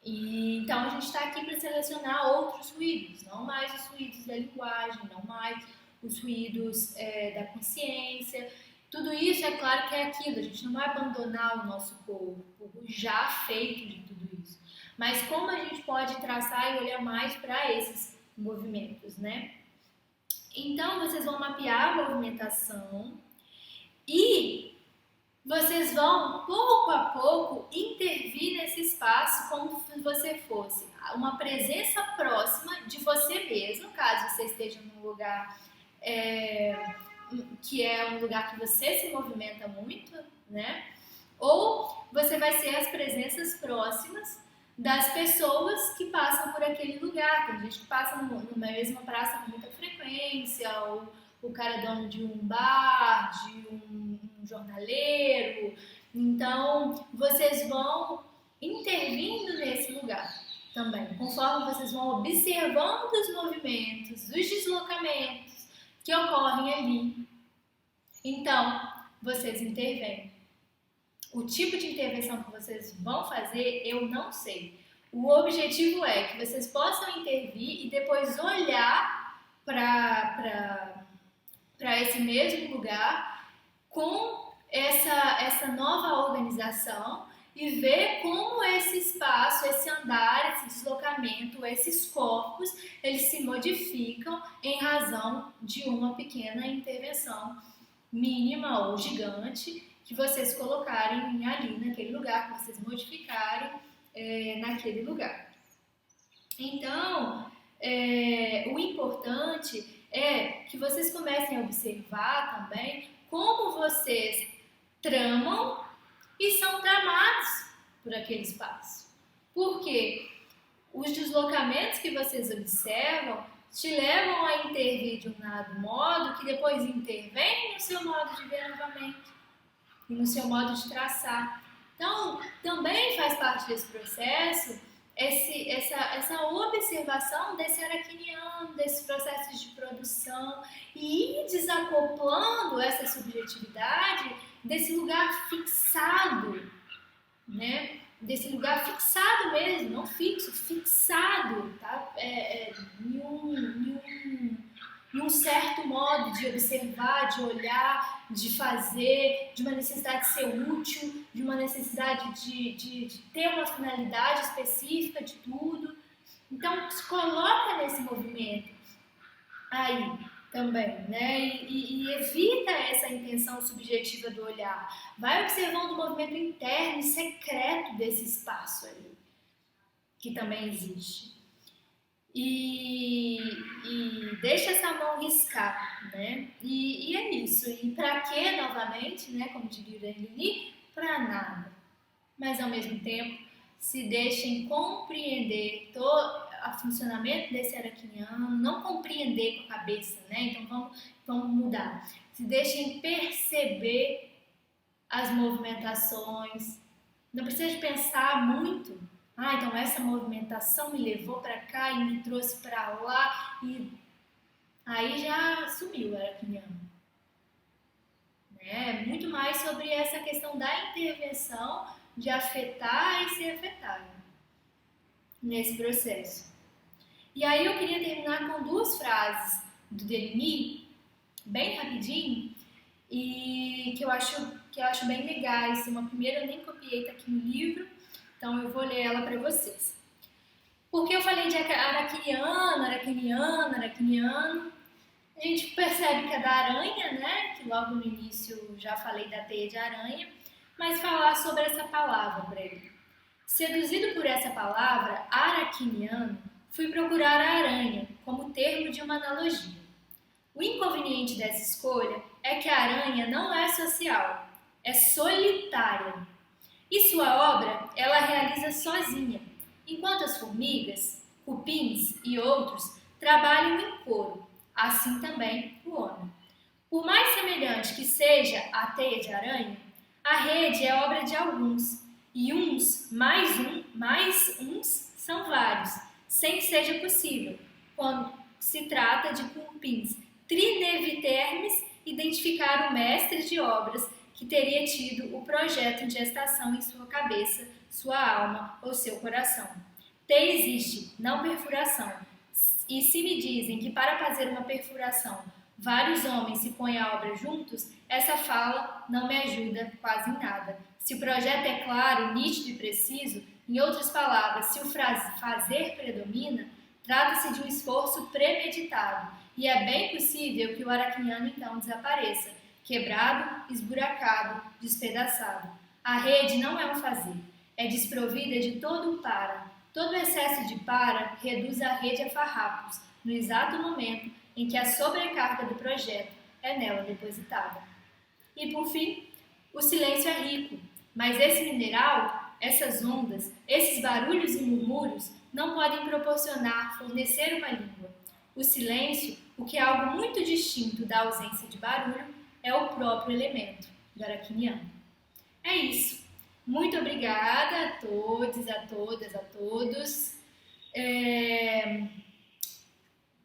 Então a gente está aqui para selecionar outros ruídos, não mais os ruídos da linguagem, não mais os ruídos da consciência. Tudo isso, é claro que é aquilo, a gente não vai abandonar o nosso corpo, já feito de tudo isso. Mas como a gente pode traçar e olhar mais para esses movimentos, né? Então, vocês vão mapear a movimentação e vocês vão, pouco a pouco, intervir nesse espaço como se você fosse uma presença próxima de você mesmo, caso você esteja num lugar que é um lugar que você se movimenta muito, né? Ou você vai ser as presenças próximas das pessoas que passam por aquele lugar. Tem gente que passa numa mesma praça com muita frequência, ou o cara é dono de um bar, de um jornaleiro. Então, vocês vão intervindo nesse lugar também, conforme vocês vão observando os movimentos, os deslocamentos que ocorrem ali. Então, vocês intervêm. O tipo de intervenção que vocês vão fazer, eu não sei. O objetivo é que vocês possam intervir e depois olhar para esse mesmo lugar com essa nova organização e ver como esse espaço, esse andar, esse deslocamento, esses corpos, eles se modificam em razão de uma pequena intervenção mínima ou gigante que vocês colocarem ali naquele lugar, que vocês modificarem naquele lugar. Então, o importante é que vocês comecem a observar também como vocês tramam e são tramados por aquele espaço. Porque os deslocamentos que vocês observam te levam a intervir de um dado modo que depois intervém no seu modo de ver novamente e no seu modo de traçar. Então, também faz parte desse processo essa observação desse arachniano, desses processos de produção e ir desacoplando essa subjetividade desse lugar fixado, né? Desse lugar fixado mesmo, não fixo, fixado, tá? Em um certo modo de observar, de olhar, de fazer, de uma necessidade de ser útil, de uma necessidade de ter uma finalidade específica de tudo. Então, se coloca nesse movimento aí também, né? E evita essa intenção subjetiva do olhar. Vai observando o movimento interno e secreto desse espaço ali, que também existe. E deixa essa mão riscar, né? E é isso. E para quê, novamente, né? Como diria o Denis, para nada. Mas ao mesmo tempo, se deixem compreender todo o funcionamento desse arachniano, não compreender com a cabeça, né? Então vamos mudar. Se deixem perceber as movimentações. Não precisa de pensar muito. Então essa movimentação me levou para cá e me trouxe para lá e aí já sumiu o arachniano. Né? Muito mais sobre essa questão da intervenção, de afetar e ser afetado nesse processo. E aí eu queria terminar com duas frases do Denis, bem rapidinho, e que eu acho bem legais. Uma primeira eu nem copiei, tá aqui no livro, então eu vou ler ela para vocês. Porque eu falei de arachniano, a gente percebe que é da aranha, né? Que logo no início já falei da teia de aranha, mas falar sobre essa palavra para ele. Seduzido por essa palavra, arachniano, fui procurar a aranha como termo de uma analogia. O inconveniente dessa escolha é que a aranha não é social, é solitária. E sua obra ela realiza sozinha, enquanto as formigas, cupins e outros trabalham em coro, assim também o homem. Por mais semelhante que seja a teia de aranha, a rede é obra de alguns, e uns mais uns são vários, sem que seja possível, quando se trata de cupins trinevitermes, identificar o mestre de obras que teria tido o projeto de gestação em sua cabeça, sua alma ou seu coração. Teia existe, não perfuração. E se me dizem que para fazer uma perfuração vários homens se põem à obra juntos, essa fala não me ajuda quase em nada. Se o projeto é claro, nítido e preciso, em outras palavras, se o fazer predomina, trata-se de um esforço premeditado, e é bem possível que o aracniano então desapareça, quebrado, esburacado, despedaçado. A rede não é um fazer, é desprovida de todo o para. Todo excesso de para reduz a rede a farrapos, no exato momento em que a sobrecarga do projeto é nela depositada. E por fim, o silêncio é rico, mas esse mineral, essas ondas, esses barulhos e murmúrios não podem fornecer uma língua. O silêncio, o que é algo muito distinto da ausência de barulho, é o próprio elemento do aracniano. É isso. Muito obrigada a todos, a todas, a todos.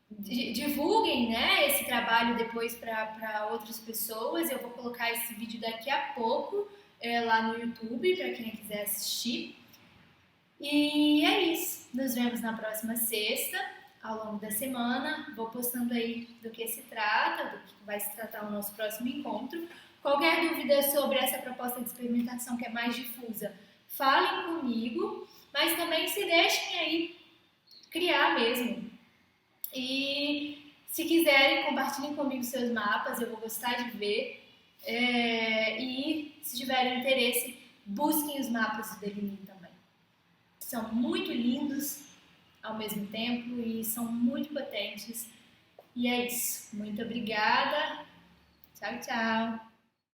Divulguem, né, esse trabalho depois para outras pessoas. Eu vou colocar esse vídeo daqui a pouco lá no YouTube para quem quiser assistir. E é isso. Nos vemos na próxima sexta, ao longo da semana. Vou postando aí do que se trata, do que vai se tratar o nosso próximo encontro. Qualquer dúvida sobre essa proposta de experimentação que é mais difusa, falem comigo, mas também se deixem aí criar mesmo. E se quiserem, compartilhem comigo seus mapas, eu vou gostar de ver. E se tiverem interesse, busquem os mapas do Deligny também. São muito lindos ao mesmo tempo e são muito potentes. E é isso. Muito obrigada. Tchau, tchau.